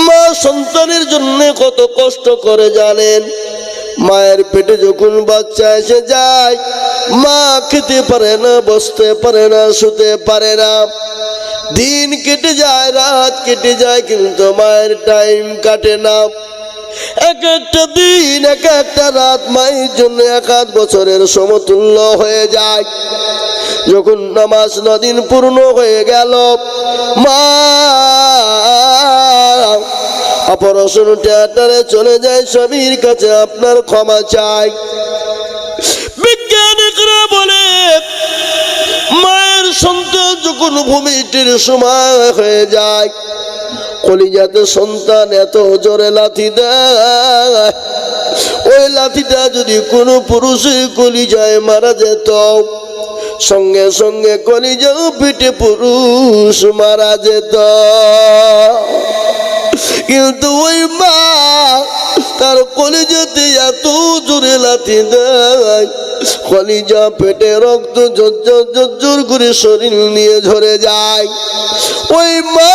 মা সন্তানের জন্য কত কষ্ট করে জানেন। মায়ের পেটে যখন বাচ্চা এসে যায়, মা খেতে পারে না, বসতে পারে না, শুতে পারে না। দিন কেটে যায়, রাত কেটে যায়, কিন্তু মায়ের টাইম কাটে না। এক একটা দিন, এক একটা রাত মায়ের জন্য 1 বছরের সমতুল্য হয়ে যায়। যখন নামাজ 9 দিন পূর্ণ হয়ে গেল, মা অপারেশন থিয়েটারে চলে যায় স্বামীর কাছে, আপনার ক্ষমা চাই। বিজ্ঞানীরা বলে মায়ের সন্তান যখন ভূমিষ্ঠের সময় হয়ে যায়, কলিজাতে সন্তান এত জোরে লাথি দেয়, ওই লাথিটা যদি কোনো পুরুষের কলিজায় মারা যেত, সঙ্গে সঙ্গে কলিজা পিঠে পুরুষ মারা যেত। কিন্তু ওই মা তার কলিজাতে এত জোরে লাথি দেয়, কলিজা পেটে রক্ত ঝরঝর করে শরীর নিয়ে ঝরে যায়। ওই মা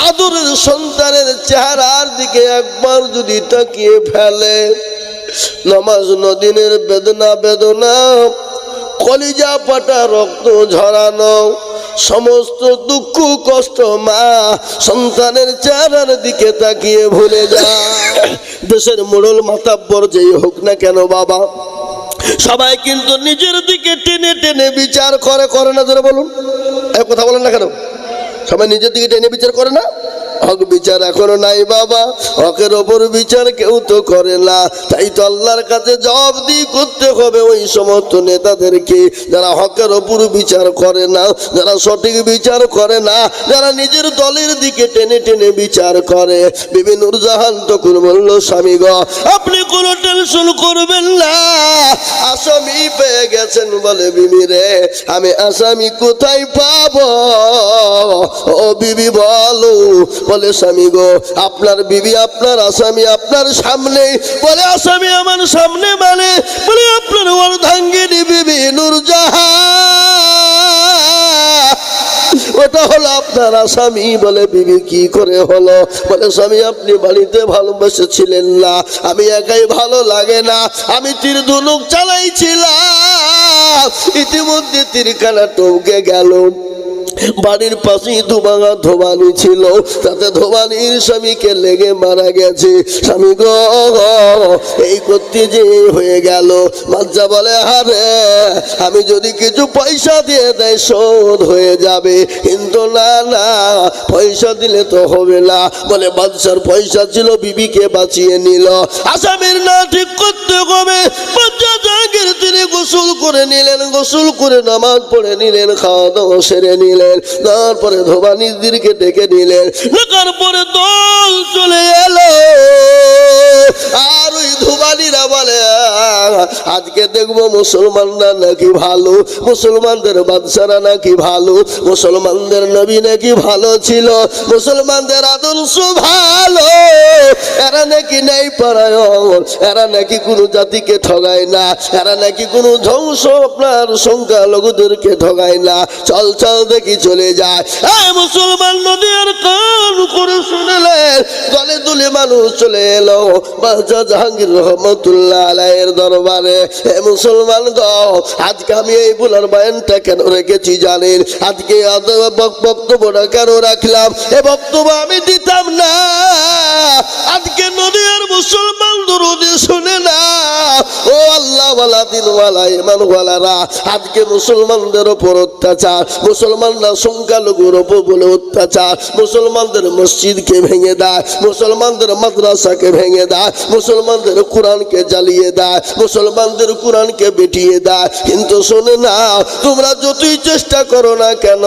আদরের সন্তানের চেহারার দিকে একবার যদি তাকিয়ে ফেলে, নামাজ 9 দিনের বেদনা, কলিজা পাটা রক্ত ঝরানো, সমস্ত দুঃখ কষ্ট মা সন্তানের চেহারার দিকে তাকিয়ে ভুলে যায়। দেশের মোড়ল মাতাব্বর যেই হোক না কেন বাবা, সবাই কিন্তু নিজের দিকে টেনে টেনে বিচার করে না? ধরে বলুন, এক কথা বলেন না কেন? সবাই নিজের দিকে টেনে বিচার করে না? হক বিচার এখনো নাই বাবা, হকের ওপর বিচার কেউ তো করে না। তাই তো আল্লাহর কাছে জবাবদিহি করতে হবে ওই সমস্ত নেতাদেরকে যারা হকের ওপর বিচার করে না, যারা সঠিক বিচার করে না, যারা নিজের দলের দিকে টেনে টেনে বিচার করে। বিবি নূরজাহান তখন বলল, স্বামী গো, আপনি কোনো টেনশন করবেন না, আসামি পেয়ে গেছেন। বলে, বিবি রে, আমি আসামি কোথায় পাবো? ও বিবি বলো। বলে, স্বামী গো, আপনার বিবি আপনার আসামি আপনার সামনে। বলে, আসামি আমার সামনে মানে? বলে, আপনার অর্ধাঙ্গিনী বিবি নূরজাহান, ওটা হলো আপনার আসামি। বলে, বিবি কি করে হলো? বলে, স্বামী আপনি বাড়িতে ভালোবেসেছিলেন না, আমি একাই ভালো লাগে না, আমি তীর ধনুক চালাইছিলাম, ইতিমধ্যে তীরখানা টপকে গেল। বাড়ির পাশেই দুভাঙা ধোবানি ছিল, তাতে ধোবানির স্বামীকে লেগে মারা গেছে। স্বামী গো, এই করতে যে হয়ে গেল। বাচ্চা বলে, আরে আমি যদি কিছু পয়সা দিয়ে দেয় শোধ হয়ে যাবে, কিন্তু না না, পয়সা দিলে তো হবে না। বলে, বাচ্চার পয়সা ছিল, বিবিকে বাঁচিয়ে নিল, আসামির না ঠিক করতে হবে। বাচ্চা জাহাঙ্গীর তিনি গোসল করে নিলেন, গোসল করে নামাজ পড়ে নিলেন, খাওয়া দাওয়া সেরে নিলেন, তারপরে ধোবানিদেরকে ডেকে নিলেন। ডাকার পরে দল চলে এলো, আর ওই ধোবানিরা বলে, আজকে দেখবো মুসলমানরা নাকি ভালো, মুসলমানদের বাদশারা নাকি ভালো, মুসলমানদের নবী নাকি ভালো ছিল, মুসলমানদের আদর্শ ভালো, এরা নাকি নেই পরায়ণ, এরা নাকি কোনো জাতিকে ঠগায় না, এরা নাকি কোনো ধ্বংস আপনার সংখ্যালঘুদেরকে ঠগায় না। চল চল দেখি চলে যায়। মুসলমান নদীর কান করে শুনলেন, দলে দলে মানুষ চলে এলো বাদশা জাহাঙ্গীর রহমতুল্লাহ আলাইহির দরবারে। হে মুসলমান গো, আজকে আমি এই বুলার বয়ানটা কেন রেখেছি জানেন? আজকে বক্তব্যটা কেন রাখলাম? এ বক্তব্য আমি দিতাম না, আজকে নদীর মুসলমান দুরুদি শুনে না। ও আল্লাহ ওয়ালা দিন ওয়ালা ইমান ওয়ালারা, আজকে মুসলমানদের উপর অত্যাচার, মুসলমানরা সংখ্যালঘুর উপর বলে অত্যাচার, মুসলমানদের মসজিদকে ভেঙে দেয়, মুসলমানদের মাদ্রাসাকে ভেঙে দেয়, মুসলমানদের কোরআনকে জ্বালিয়ে দেয়, মুসলমানদের কোরআনকে বেটিয়ে দেয়। কিন্তু শোনে না, তোমরা যতই চেষ্টা করো না কেন,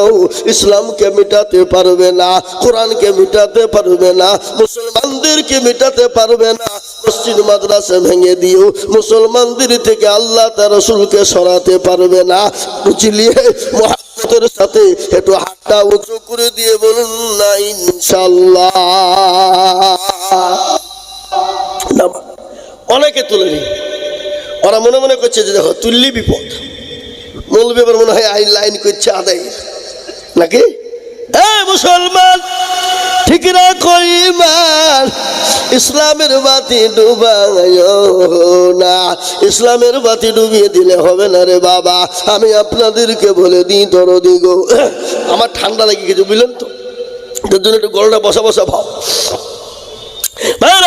ইসলামকে মিটাতে পারবে না, কোরআনকে মিটাতে পারবে না, মুসলমানদেরকে মিটাতে পারবে না। মসজিদ মাদ্রাসা ভেঙে দিও, মুসলমানদের থেকে আল্লাহ তার রাসূলকে সরাতে পারবে না। বুঝলিয়ে মুহাম্মদের সাথে একটু হাতটা উঁচু করে দিয়ে বলুন না ইনশাআল্লাহ। অনেকে তুলে নি, ওরা মনে মনে করছে যে দেখো তুললি বিপদ, মৌলবি এবার মনে হয় আইন লাইন করছে আদায় নাকি। মুসলমান ঠিক রাখো ঈমান, ইসলামের বাতি ডুবাইও না। ইসলামের বাতি ডুবিয়ে দিলে হবে না রে বাবা। আমি আপনাদেরকে বলে দিই দরদি গো, আমার ঠান্ডা লেগে গেছে বুঝলেন তো, তার জন্য একটু গলাটা বসা বসা ভাব।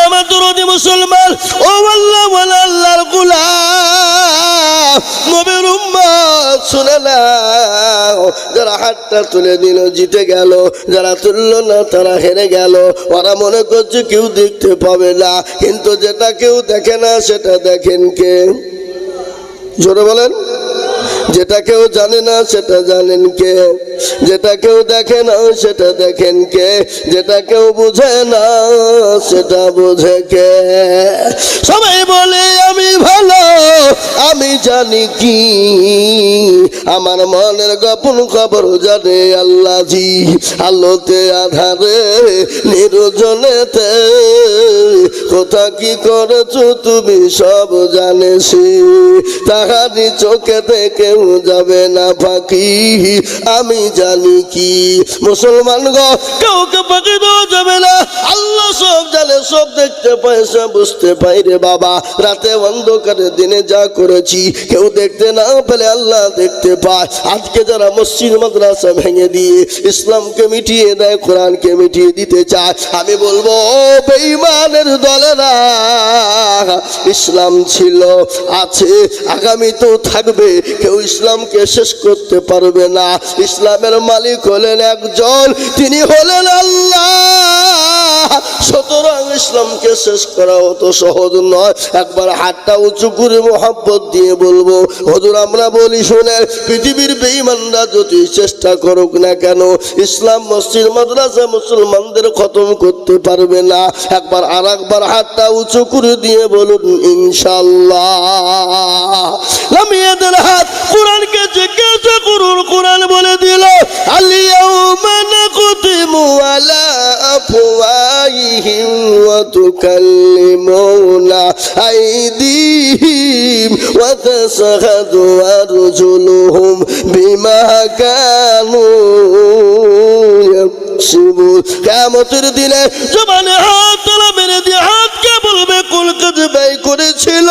আমার দরদি মুসলমান, ও আল্লাহ ওয়ালা আল্লাহর গোলাম নবীর উম্মত, শুনে নাও, যারা হাতটা তুলে দিল জিতে গেল, যারা তুললো না তারা হেরে গেল। ওরা মনে করছে কেউ দেখতে পাবে না, কিন্তু যেটা কেউ দেখে না সেটা দেখেন কে? জোরে বলেন। যেটা কেউ জানে না সেটা জানেন কে? যেটা কেউ দেখে না সেটা দেখেন কে? যেটা কেউ বুঝে না সেটা বুঝে কে? সবাই বলে আমি ভালো, আমি জানি কি, আমার মনের গোপন খবর জানে আল্লাহ জি। আলোতে আধারে নির্জনেতে কোথা কি করেছো তুমি সব জানেছি, তাহারি চোখেতে কেউ যাবে না ফাঁকি, আমি জানি কি। মুসলমান গো, কাউকে ফাঁকি দেওয়া যাবে না, আল্লাহ সব জানে, সব দেখতে পায়, সব বুঝতে পাই রে বাবা। রাতে অন্ধকারে দিনে যা করেছি কেউ দেখতে না পেলে আল্লাহ দেখতে পায়। আজকে যারা মসজিদ মাদ্রাসা ভেঙে দিয়ে ইসলামকে মিটিয়ে দেয়, কোরআনকে মিটিয়ে দিতে চায়, আমি বলবো ও বেঈমানের দলেরা, ইসলাম ছিল, আছে, আগামী তো থাকবে, কেউ ইসলামকে শেষ করতে পারবে না। ইসলামের মালিক হলেন একজন, তিনি হলেন আল্লাহ। সুতরাং ইসলামকে শেষ করা অত সহজ নয়। একবার হাতটা উঁচু করে মোহাব্বত দিয়ে বলবো, হুজুর আমরা বলি শুনেন, পৃথিবীর বেঈমানরা যদি চেষ্টা করুক না কেন, ইসলাম মসজিদ মাদ্রাসা মুসলমানদের খতম করতে পারবে না। একবার আর একবার হাতটা উঁচু করে দিয়ে বলুন ইনশাআল্লাহ। লামিয়াদের হাত, কোরআনকে জিজ্ঞাসা করুন, কোরআন বলে দিল আল-ইয়াউমা নাখতিমু আলা আফওয়াহিহিম ওয়া তুকাল্লিমুনা আইদিহিম ওয়া তাশহাদু আরজুলুহুম বিমা কানু ইয়াকসিবুন। কিয়ামতের দিনে জবানে হাত তালা মেরে দিয়ে হাতকে বলবে কুল কাযবাই করেছিল,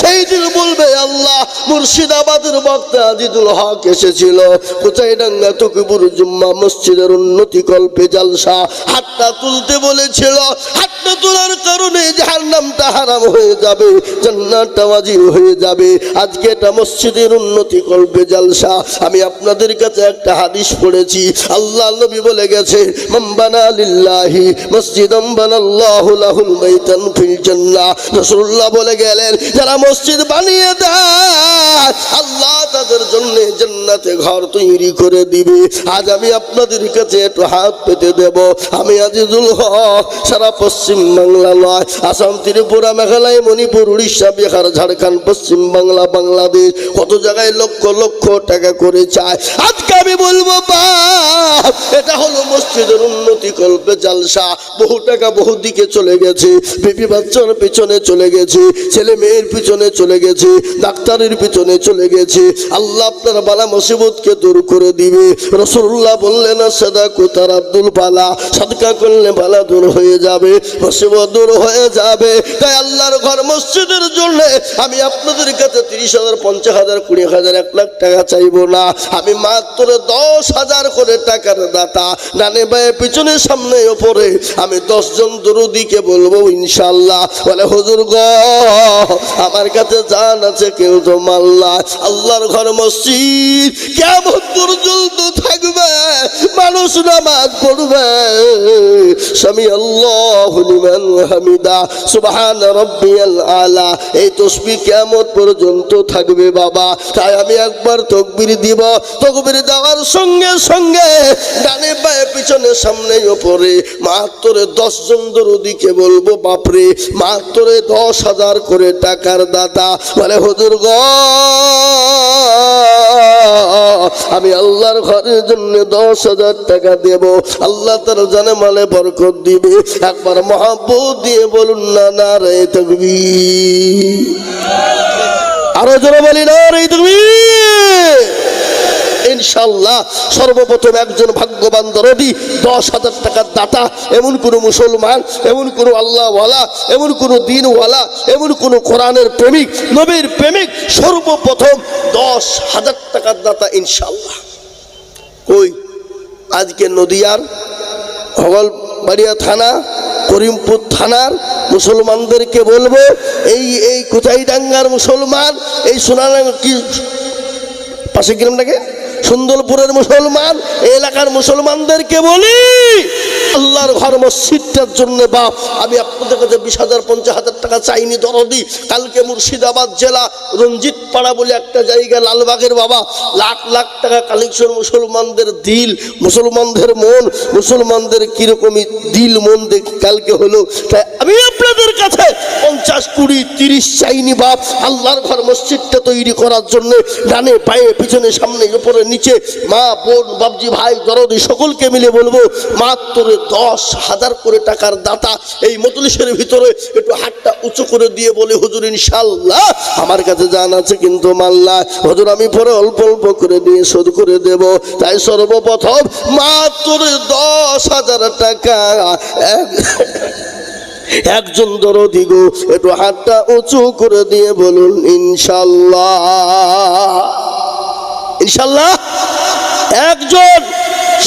সেই দিন বলবে আল্লাহ মুর্শিদাবাদের বক্তা আজিদুল হক এসেছিল, কোচাইডাঙ্গা তকিবুর জুম্মা মসজিদের উন্নতি কল্পে জালসা, হাতটা তুলতে বলেছিল, হাতটা তোলার কারণে জাহান্নামটা হারাম হয়ে যাবে, জান্নাতটা ওয়াজিব হয়ে যাবে। আজকে এটা মসজিদের উন্নতি কল্পে জালসা। আমি আপনাদের কাছে একটা হাদিস পড়েছি, আল্লাহ নবী বলে গেছে মান বানা লিল্লাহি মসজিদান বানাল্লাহু লাহুল বাইতান ফিল জান্নাহ। রাসূলুল্লাহ বলে গেলেন, যারা মসজিদ বানিয়ে দেয় আল্লাহ তাদের জন্য জান্নাতে ঘর তৈরি করে দিবে। আজ আমি আপনাদের কাছে একটু হাত পেতে দেব, আমি আজিজুল হক সারা পশ্চিম বাংলা নয়, আসাম, ত্রিপুরা, মেঘালয়, মণিপুর, উড়িষ্যা, বিহার, ঝাড়খণ্ড, পশ্চিম বাংলা, বাংলাদেশ, কত জায়গায় লক্ষ লক্ষ টাকা করে চায়। আজকে আমি বলবো বাপ, এটা হলো মসজিদের উন্নতি কল্পে জালসা। বহু টাকা বহু দিকে চলে গেছে, বিবি বাচ্চার পিছনে চলে গেছে, ছেলে মেয়ের পিছনে চলে গেছে, ডাক্তারের পিছনে চলে গেছে। আল্লাহ আপনার বালা মুসিবতকে দূর করে দিবে। রাসূলুল্লাহ বললেন সাদাকাতুর আব্দুল বালা, সাদকা করলে বালা দূর হয়ে যাবে, মুসিবত দূর হয়ে যাবে। তাই আল্লাহর ঘর মসজিদের জন্য আমি আপনাদের কাছে 30,000, 50,000, 20,000, 1 লাখ টাকা চাইবো না, আমি মাত্র 10,000 করে টাকার দাতা। ডানে বায়ে পিছনে সামনে ওপরে আমি 10 জন দরুদিকে বলবো ইনশাআল্লাহ। বলে হুজুর গো, আমার কাছে জান আছে কেউ তো মাল্লা। আল্লাহর ঘর মসজিদ কিয়ামত পর্যন্ত থাকবে, মানুষ নামাজ পড়বে, সামি আল্লাহু লিমান হামিদা, সুবহান রাব্বিয়াল আলা, এই তাসবিহ কিয়ামত পর্যন্ত থাকবে বাবা। তাই আমি একবার তাকবীর দিব, তাকবীর দেওয়ার সঙ্গে সঙ্গে ডানে বায়ে পিছনে সামনে ওপরে মাত্র 10 জন দরুদিকে বলবো বাপরে, মাত্র 10,000 করে টাকার দাতা। বলে হুজুর গো, আমি আল্লাহর ঘরের জন্য 10,000 টাকা দেব, আল্লাহ তার জানে মালে বরকত দিবে। একবার মহব্বত দিয়ে বলুন না নারে তাকবীর, আরো জোরে বলি নারে তাকবীর। ইনশাআল্লাহ সর্বপ্রথম একজন ভাগ্যবান দরদি 10,000 টাকার দাতা এমন কোন মুসলমান, এমন কোন আল্লাহওয়ালা, এমন কোন দ্বীনওয়ালা, এমন কোন কোরআনের প্রেমিক, নবীর প্রেমিক, সর্বপ্রথম 10,000 টাকার দাতা ইনশাআল্লাহ। কই আজকে নদিয়ার ভগলবাড়িয়া থানা, করিমপুর থানার মুসলমানদেরকে বলবো, এই কোথাইডাঙ্গার মুসলমান, এই সোনাডাঙ্গা কি পাশে গ্রামটাকে সুন্দরপুরের মুসলমান, এই এলাকার মুসলমানদেরকে বলি, আল্লাহর ঘর মসজিদটার জন্য বাপ আমি আপনাদের কাছে 20,000 50,000 টাকা চাইনি দরদি। কালকে মুর্শিদাবাদ জেলা রঞ্জিত পাড়া বলে একটা জায়গা, লালবাগের বাবা লাখ লাখ টাকা কালেকশন। মুসলমানদের দিল, মুসলমানদের মন, মুসলমানদের কিরকমই দিল মন দেখি কালকে হলো। তাই আমি আপনাদের কাছে 50 20 30 চাইনি বাপ, আল্লাহর ঘর মসজিদটা তৈরি করার জন্য। ডানে পায়ে পিছনে সামনে উপরে নিচে মা বোন বাবজি ভাই দরদি সকলকে মিলে বলবো মাত্র 10,000 করে টাকার দাতা এই মজলিসের ভিতরে একটু হাতটা উঁচু করে দিয়ে বলে হুজুর ইনশাআল্লাহ আমার কাছে জান আছে কিন্তু মাল্লা হুজুর আমি পরে অল্প অল্প করে দিয়ে শোধ করে দেব। তাই সর্বপ্রথম মাত্র 10,000 টাকা একজন দরদি গো একটু হাতটা উঁচু করে দিয়ে বলুন ইনশাআল্লাহ। ইনশাআল্লাহ একজন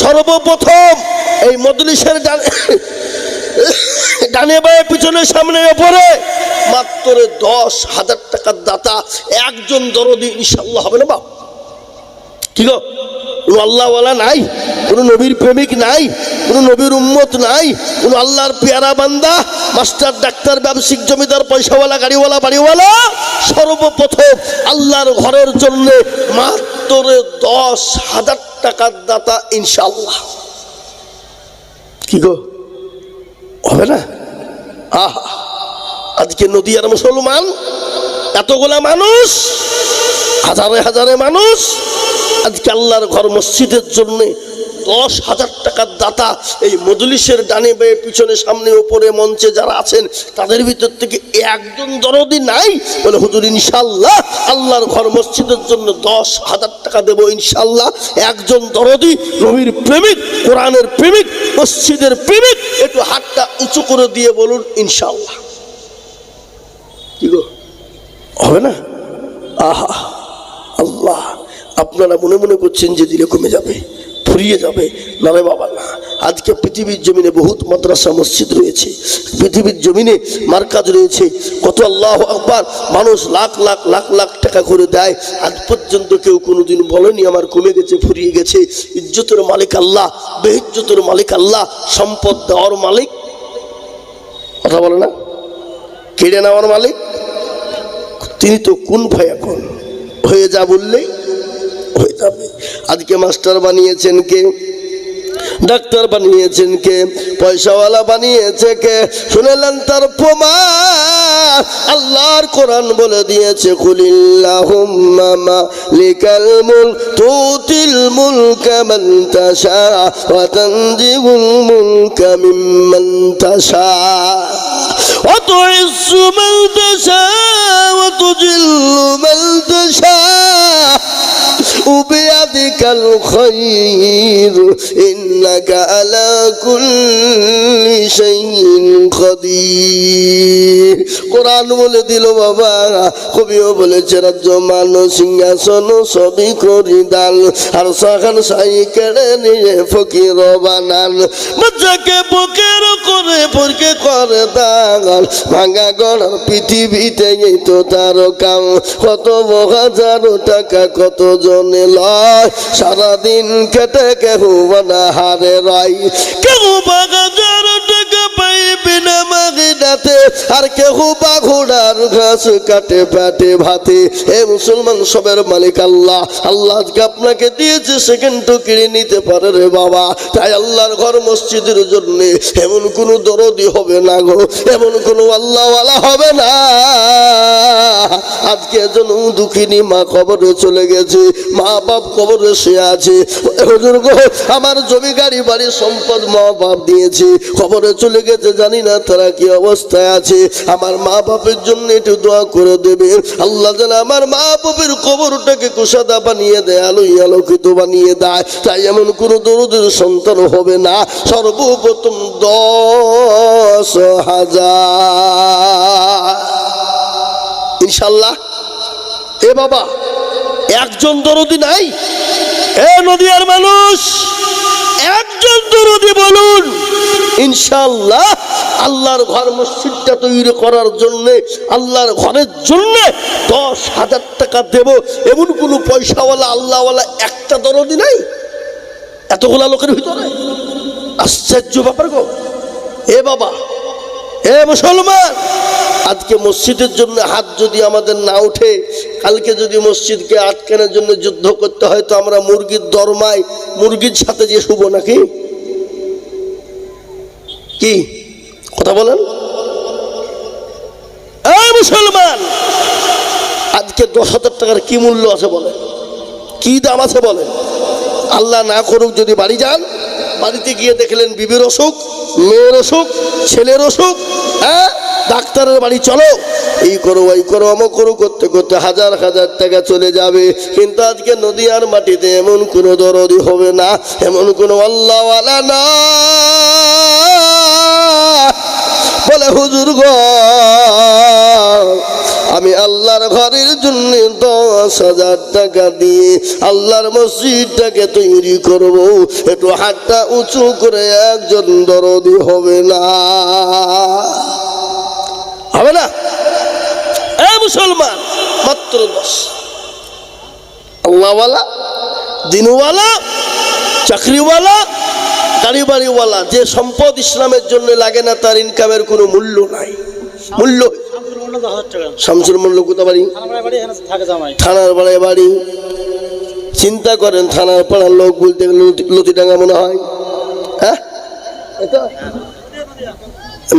সর্বপ্রথম এই মজলিসের ডানে বায়ে পিছনে সামনে উপরে মাত্র 10,000 টাকার দাতা একজন দরদি ইনশাআল্লাহ হবে না বাপ? কি গো কোনো আল্লাহওয়ালা নাই, কোনো নবীর প্রেমিক নাই, কোনো নবীর উম্মত নাই, কোনো আল্লাহর পেয়ারা বান্দা মাস্টার ডাক্তার ব্যবসায়িক জমিদার পয়সাওয়ালা গাড়িওয়ালা বাড়িওয়ালা সর্বপ্রথম আল্লাহর ঘরের জন্য মাত্র 10,000 টাকার দাতা ইনশাআল্লাহ। কি গো হবে না? আহা আজকে নদিয়ার মুসলমান এতগুলা মানুষ, হাজারে হাজারে মানুষ আজকে আল্লাহর ঘর মসজিদের জন্য 10,000 টাকার দাতা এই মজলিসের ডানে বায়ে পিছনে সামনে উপরে মঞ্চে যারা আছেন তাদের ভিতর থেকে একজন দরদি নাই বলে হুজুর ইনশাআল্লাহ আল্লাহর ঘর মসজিদের জন্য 10,000 টাকা দেব ইনশাআল্লাহ। একজন দরদি নবীর প্রেমিক, কোরআনের প্রেমিক, মসজিদের প্রেমিক একটু হাতটা উঁচু করে দিয়ে বলুন ইনশাআল্লাহ। কি গো হবে না? আহা আল্লাহ আপনারা মনে মনে করছেন যে দিলে কমে যাবে, ফুরিয়ে যাবে, না রে বাবা না। আজকে পৃথিবীর জমিনে বহুত মাদ্রাসা মসজিদ রয়েছে, পৃথিবীর জমিনে মার্কাজ রয়েছে, কত আল্লাহু আকবার মানুষ লাখ লাখ লাখ লাখ টাকা করে দেয়। আজ পর্যন্ত কেউ কোনোদিন বলেনি আমার কমে গেছে, ফুরিয়ে গেছে। ইজ্জতের মালিক আল্লাহ, বেইজ্জতের মালিক আল্লাহ, সম্পদ দেওয়ার মালিক কথা বলে না, কেড়ে নেওয়ার মালিক তিনি তো কোন ফায়াকুন, হয়ে যা বললেই হয়ে যাবে। আজকে মাস্টার বানিয়েছেন কে, ডাক্তার বানিয়েছেন কে, পয়সাওয়ালা বানিয়েছে কে? শুনেলেন তার প্রমাণ আল্লাহর কোরআন বলে দিয়েছে কুলিল্লাহুম্মা মালিকাল মুলক তুতিল মুলকা মান তাশা ওয়া তানজিউল মুলকা মিম্মান তাশা ওয়া তুইজ্জু মান তাশা ওয়া তুজিল্লু মান তাশা বিয়াদিকাল খায়র ইন্নাকা আলা কুল্লি শাইইন কাদির। কোরআন বলে দিল বাবা, কবিও বলেছে রাজ্য মান সিংহাসন সবই করি দাল, আর সাখান সাই কেড়ে নিয়ে ফকির বানান। বাচ্চাকে বুকের করে পরকে করে দাগাল, ভাঙা গড়ার পৃথিবীতে এই তো তার কাম। কত হাজারো টাকা কত জনে লয়, সারাদিন কেটে কেহ বানা হারে রাই। কেউ 5,000 টাকা পাইবে না মাগিনাতে, আর কেহ বা ঘোড়ার ঘাস কাটে পেটে ভাতে। এ মুসলমান সবের মালিক আল্লাহ। আল্লাহ আজকে আপনাকে দিয়েছে, সেকেন্ড তো কিনে নিতে পারে রে বাবা। তাই আল্লাহর ঘর মসজিদের জন্য এমন কোনো দরদি হবে না গো, এমন কোনো আল্লাহওয়ালা হবে না। আজকে যেন দুঃখিনী মা কবরে চলে গেছে, মা বাপ কবরে শুয়ে আছে। হুজুর গো আমার জমি গাড়ি বাড়ি সম্পদ মা বাপ দিয়েছে, কবরে চলে গেছে, জানি না তারা কি অবস্থায় আছে। আমার মা বাপের জন্য একটু দোয়া করে দেবে। আল্লাহ যেন আমার মা বাপের কবরটাকে কুশাদা বানিয়ে দেয়, আলোয় আলোকিত বানিয়ে দেয়। তাই এমন কোনো দরদের সন্তান হবে না। সর্বপ্রথম 10,000 ইনশাল্লাহ। এ বাবা, একজন দরদি নাই? এ নদিয়ার মানুষ, একজন দরদি বলুন। ইনশাআল্লাহ আল্লাহর ঘর মসজিদটা তৈরি করার জন্য, আল্লাহর ঘরের জন্য 10,000 টাকা দেব, এমন কোন পয়সাওয়ালা আল্লাহওয়ালা একটা দরদি নাই এতগুলা লোকের ভিতরে? আশ্চর্য ব্যাপার গো। এ বাবা, এ মুসলমান, আজকে মসজিদের জন্য হাত যদি আমাদের না উঠে, কালকে যদি মসজিদকে আটকানোর জন্য যুদ্ধ করতে হয়, তো আমরা মুরগির দরমায় মুরগির সাথে যে শুভ নাকি? কি কথা বলেন? এই মুসলমান, আজকে 10,000 টাকার কি মূল্য আছে বলে, কি দাম আছে বলে? আল্লাহ না করুক যদি বাড়ি যান, বাড়িতে গিয়ে দেখলেন বিবির অসুখ, মেয়ের অসুখ, ছেলের অসুখ, হ্যাঁ, ডাক্তারের বাড়ি চলো, এই করো ওই করো আমো করো, করতে করতে হাজার হাজার টাকা চলে যাবে। কিন্তু আজকে নদিয়ার মাটিতে এমন কোনো দরদি হবে না, এমন কোনো আল্লাহওয়ালা না বলে হুজুর গো, আমি আল্লাহর ঘরের জন্য 10,000 টাকা দিয়ে আল্লাহর মসজিদটাকে তৈরি করব, একটু হাতটা উঁচু করে একজন দরদি হবে না? হবে না? এ মুসলমান, মাত্র 10। আল্লাহওয়ালা, দিনওয়ালা, চাকরিওয়ালা, গাড়ি বাড়িওয়ালা, যে সম্পদ ইসলামের জন্য লাগে না, তার ইনকামের কোনো মূল্য নাই। মূল্য শামসুল মূল্য কোথা বাড়ি? থানার পাড়ায় বাড়ি। চিন্তা করেন, থানার পাড়ার লোক বলতে লতিডাঙ্গা মনে হয়, হ্যাঁ,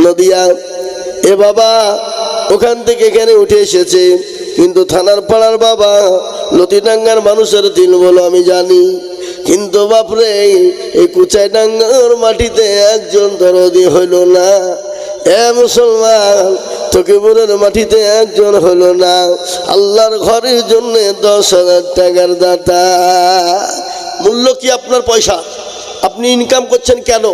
নদিয়া। এ বাবা, ওখান থেকে এখানে উঠে এসেছে, কিন্তু থানার পাড়ার বাবা, লতিডাঙ্গার মানুষের দিন বলো আমি জানি। কিন্তু বাপরে, এই কুচাইডাঙ্গার মাটিতে একজন দরদি হইল না। এ মুসলমান, তকিপুরের মাটিতে একজন হলো না। আল্লাহর ঘরের জন্য 10,000 টাকার দাতা। মূল্য কি আপনার পয়সা? আপনি ইনকাম করছেন কেন?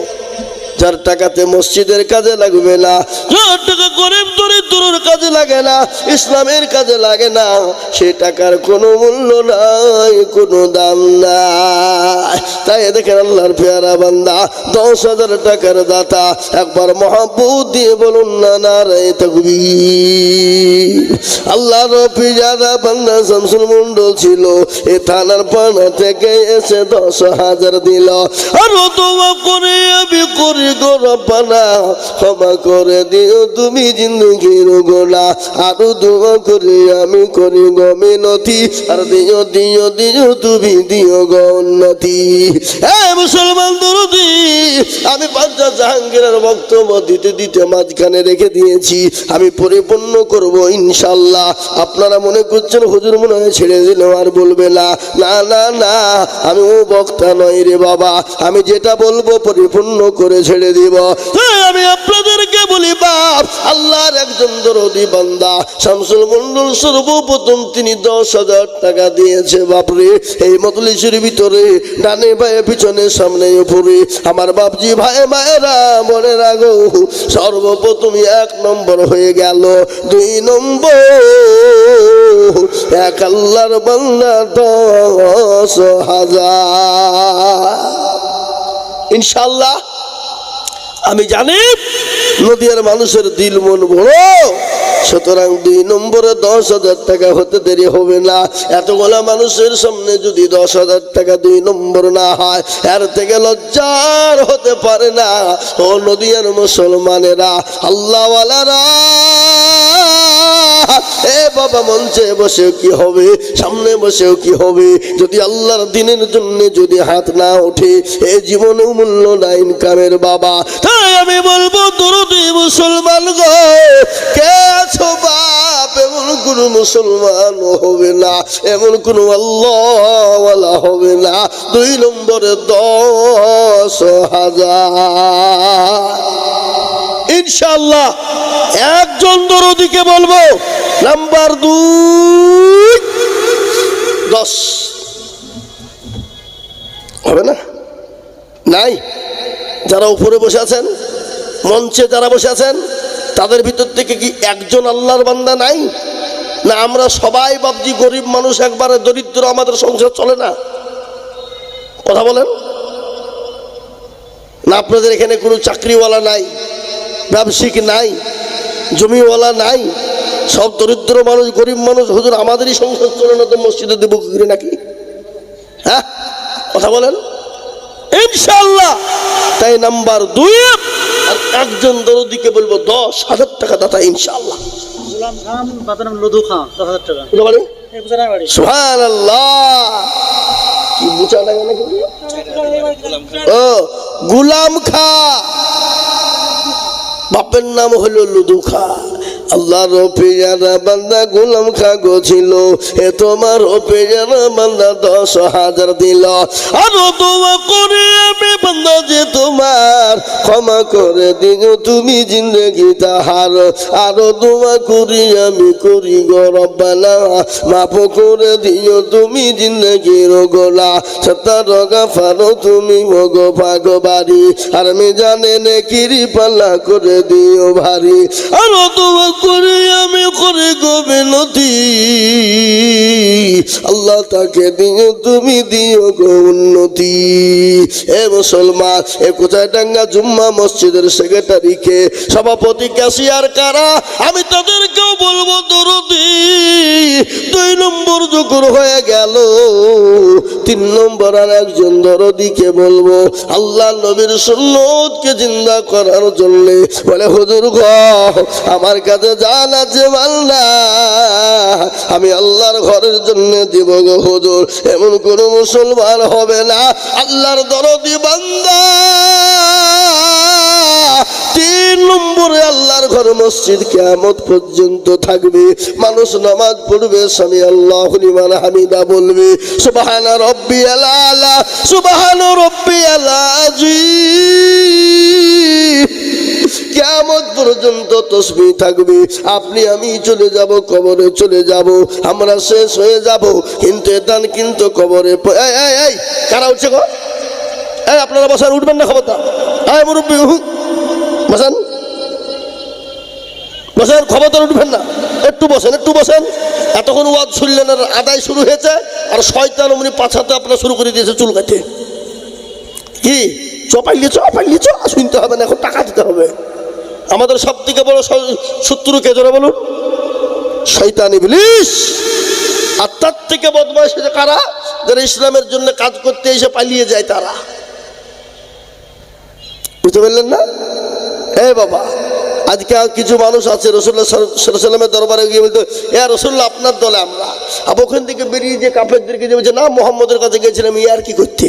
যার টাকাতে মসজিদের কাজে লাগবে না, যার টাকা গরিব দরিদ্রের কাজে লাগে না, ইসলামের কাজে লাগে না, সে টাকার কোনো মূল্য নাই, কোনো দাম নাই। তাই দেখেন আল্লাহর পেয়ারা বান্দা 10,000 টাকার দাতা। একবার মহব্বত দিয়ে বলুন না নারে তাকবীর। আল্লাহর পিয়ারা বান্দা শামসুল মন্ডল ছিল, এ থানার পানা থেকে এসে 10,000 দিল। আর দোয়া করে আমি করি গো রব্বানা, ক্ষমা করে দিও তুমি জিন্দগির গোনা। আরো দোয়া করি আমি করি গো মিনতি, আর দিও দিও দিও তুমি দিও গো উন্নতি। হ্যাঁ মুসলমান দরদি, আমি পাঁচটা জাহাঙ্গীরের বক্তব্য দিতে দিতে মাঝখানে রেখে দিয়েছি, আমি পরিপূর্ণ করব ইনশাল্লাহ। আপনারা মনে করছেন হুজুর মনে হয় ছেড়ে দিল আর বলবে না, না না না, আমি ও বক্তা নই রে বাবা, আমি যেটা বলবো পরিপূর্ণ করে ছেড়ে দিব। আমি আপনাদেরকে বলি বাপ, আল্লাহর একজন দরদি বান্দা শামসুল মন্ডল সর্বপ্রথম তিনি 10,000 টাকা দিয়েছে। বাপরে, এই মজলিসের ভিতরে ডানে বায়ে পিছনে সামনে উপরে আমার বাপজি ভাই মায়েরা মনে রাখো, সর্বপ্রথম 1 নম্বর হয়ে গেল, 2 নম্বর এক আল্লাহর বান্দা 10,000 ইনশাআল্লাহ। আমি জানি নদিয়ার মানুষের দিল মন বড়, সুতরাং 2 নম্বরে 10,000 টাকা হতে দেরি হবে না। এতগুলা মানুষের সামনে যদি 10,000 টাকা 2 নম্বর না হয়, এর থেকে লজ্জার হতে পারে না। ও নদিয়ার মুসলমানেরা, আল্লাহওয়ালারা, এ বাবা, মঞ্চে বসেও কি হবে, সামনে বসেও কি হবে, যদি আল্লাহর দিনের জন্য যদি হাত না ওঠে, এ জীবনেও মূল্য নাই ইনকামের বাবা। তাই আমি বলবো দরদি মুসলমান গো, কে আছো বাপ, এমন কোন মুসলমান হবে না, এমন কোন আল্লাহওয়ালা হবে না। 2 নম্বরে 10,000 ইনশাআল্লাহ। একজন দরদিকে বলবো। নাম্বার 2 10 হবে না? নাই? যারা উপরে বসে আছেন, মঞ্চে যারা বসে আছেন, তাদের ভিতর থেকে কি একজন আল্লাহর বান্দা নাই? না আমরা সবাই বাপজি গরিব মানুষ, একবারে দরিদ্র, আমাদের সংসার চলে না? কথা বলেন না? আপনাদের এখানে কোনো চাকরিওয়ালা নাই, ব্যবসায়িক নাই, জমিওয়ালা নাই, সব দরিদ্র মানুষ, গরিব মানুষ। হুজুর আমাদেরই সংসার চলে না, তো মসজিদে দেবো কি করে নাকি? হ্যাঁ, কথা বলেন। ইনশাআল্লাহ। তাই নাম্বার 2 আর একজন দরদিকে বলবো 10,000 টাকা দাতা ইনশাআল্লাহ। গুলাম খান বাতানাম লদু খান 10,000 টাকা। সুবহানাল্লাহ। কি বুঝা লাগে না? ও গুলাম খা, বাপের নাম হলো লুদু খা। আল্লাহর পেয়ারা বান্দা গোলাম খা গো ছিল, এ তোমার পেয়ারা বান্দা 10,000 দিল। আরো দোয়া করে আমি বান্দা যে তোমার, ক্ষমা করে দিও তুমি জিন্দেগি তাহার। আরো দোয়া করি আমি করি গো রব্বানা, মাফ করে দিও তুমি জিন্দেগির গোলা। সত্তর গাফারো তুমি মগো ভাগবাড়ি, আর আমি জানে নেকিরি পাল্লা করে দিও ভারী। আরো দোয়া করে আমি করে গো বিনতি, আল্লাহ তাকে দিও তুমি দিও গো উন্নতি। এ মুসলমান, এ কোথায় ডাঙ্গা জুম্মা মসজিদের সেক্রেটারিকে, সভাপতি, ক্যাশিয়ার কারা, আমি তাদেরকেও বলবো দরদি। 2 নম্বর যখন হয়ে গেল, 3 নম্বর আর একজন দরদিকে বলবো আল্লাহ নবীর সুন্নতকে জিন্দা করার জন্য। বলে হুজুর গো, আমার কাছে জান আছে মাল্লা, আমি আল্লাহর ঘরের জন্য দিব গো হুজুর। এমন কোন মুসলমান হবে না, আল্লাহর দরদি বান্দা 3 নম্বরে আল্লাহর ঘর মসজিদ কিয়ামত পর্যন্ত থাকবে। মানুষ নামাজ পড়বে, সামি আল্লাহু লিমান হামিদা বলবে, সুবহান রাব্বিয়াল আলা, সুবহান রাব্বিয়াল আযীম। কিয়ামত পর্যন্ত তাসবিহ থাকবে। আপনি আমি চলে যাব, কবরে চলে যাব, আমরা শেষ হয়ে যাব, কিন্তু এদান কিন্তু কবরে। এই কারা উঠছে গো? এই আপনারা বসান, উঠবেন না খবরদার। এই মুরব্বি বসেন, বসেন, খবরদার উঠবেন না। একটু বসেন, একটু বসেন। এতক্ষণ ওয়াজ শুনলেন, আর আদায় শুরু হয়েছে, আর শয়তান অমনি পাছাতে আপনার শুরু করে দিয়েছে চুল কাটে। কি চপাইলিছ শুনতে হবে না, এখন টাকা দিতে হবে। আমাদের সব থেকে বড় শত্রু কে জোরে বলুন? শয়তান ইবলিস। আর তার থেকে বদমাইশ হয়েছে কারা? যারা ইসলামের জন্য কাজ করতে এসে পালিয়ে যায় তারা। বুঝতে পারলেন না? এ বাবা, আজকে কিছু মানুষ আছে রাসূলুল্লাহ সাল্লাল্লাহু আলাইহি ওয়াসাল্লামের দরবারে গিয়ে বলতো, এ রাসূলুল্লাহ আপনার দলে আমরা। আর ওখান থেকে বেরিয়ে যে কাফেরদেরকে যে বলছে না মুহাম্মদের কাছে গিয়েছিলাম ইয়ার কি করতে,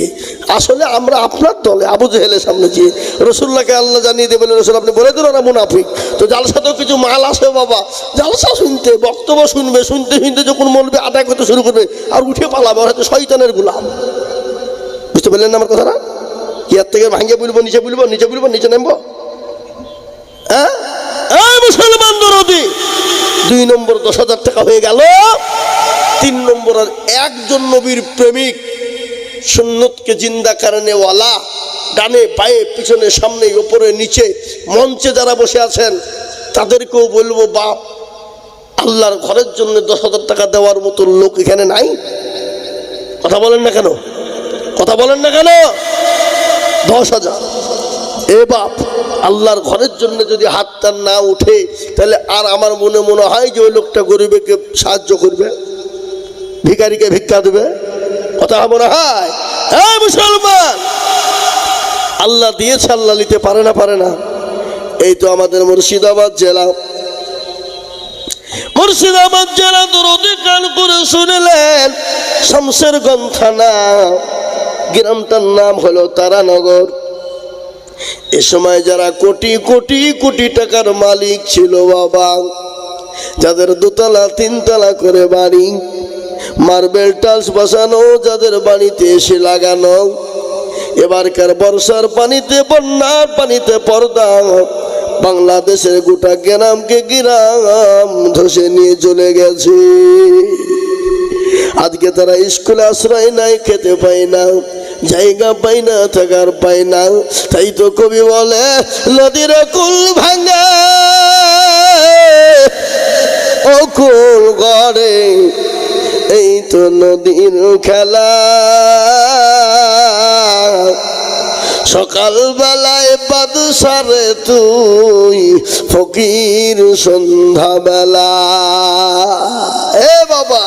আসলে আমরা আপনার দলে। আবু জেহেলের সামনে যে রাসূলুল্লাহকে আল্লাহ জানিয়ে দেবেন, রাসূল আপনি বলে দিল না মুনাফিক। তো জালসাতেও কিছু মাল আসে বাবা, জালসা শুনতে, বক্তব্য শুনবে, শুনতে শুনতে যখন মলবে আদায় করতে শুরু করবে আর উঠে পালাবে, হয়তো শয়তানের গোলাম। বুঝতে পারলেন না আমার কথাটা? কি এর থেকে ভাঙিয়ে বলবো, নিচে বলবো, নিচে বলবো, নিচে নামবো? হ্যাঁ, মুসলমান দরদি 2 নম্বর 10,000 টাকা হয়ে গেল। 3 নম্বর আর একজন নবীর প্রেমিক, সুন্নতকে জিন্দা করনে ওয়ালা, ডানে পায়ে পিছনে সামনে উপরে নিচে মঞ্চে যারা বসে আছেন তাদেরকেও বলবো, বাপ আল্লাহর ঘরের জন্য 10,000 টাকা দেওয়ার মতো লোক এখানে নাই? কথা বলেন না কেন? কথা বলেন না কেন? 10,000। এ বাপ, আল্লাহর ঘরের জন্য যদি হাতটা না উঠে, তাহলে আর আমার মনে হয় যে ওই লোকটা গরিবকে সাহায্য করবে, ভিখারিকে ভিক্ষা দেবে। কথা মনে হয়? হ্যাঁ মুসলমান, আল্লাহ দিয়েছে, আল্লাহ নিতে পারে না, পারে না। এই তো আমাদের মুর্শিদাবাদ জেলা, মুর্শিদাবাদ জেলা দরদি কান করে শুনলেন, শামসেরগঞ্জ থানা, গ্রামটার নাম হলো তারানগর। এ সময় যারা কোটি কোটি কোটি টাকার মালিক ছিল বাবা, যাদের 2 তলা 3 তলা করে বাড়ি, মার্বেল টাইলস বসানো যাদের বাড়িতে এসে লাগানো, এবারকার বর্ষার পানিতে, বন্যার পানিতে পর্দা, বাংলাদেশের গোটা গ্রামকে গ্রাম ধসে নিয়ে চলে গেছে। আজকে তারা স্কুলে আশ্রয় নাই, খেতে পায় না, জায়গা পাই না, থাকার পাই না। তাই তো কবি বলে নদীর কুল ভাঙে ও কুল গড়ে, এই তো নদীর খেলা। সকাল বেলায় বাদশারে তুই, ফকির সন্ধ্যা বেলা। এ বাবা,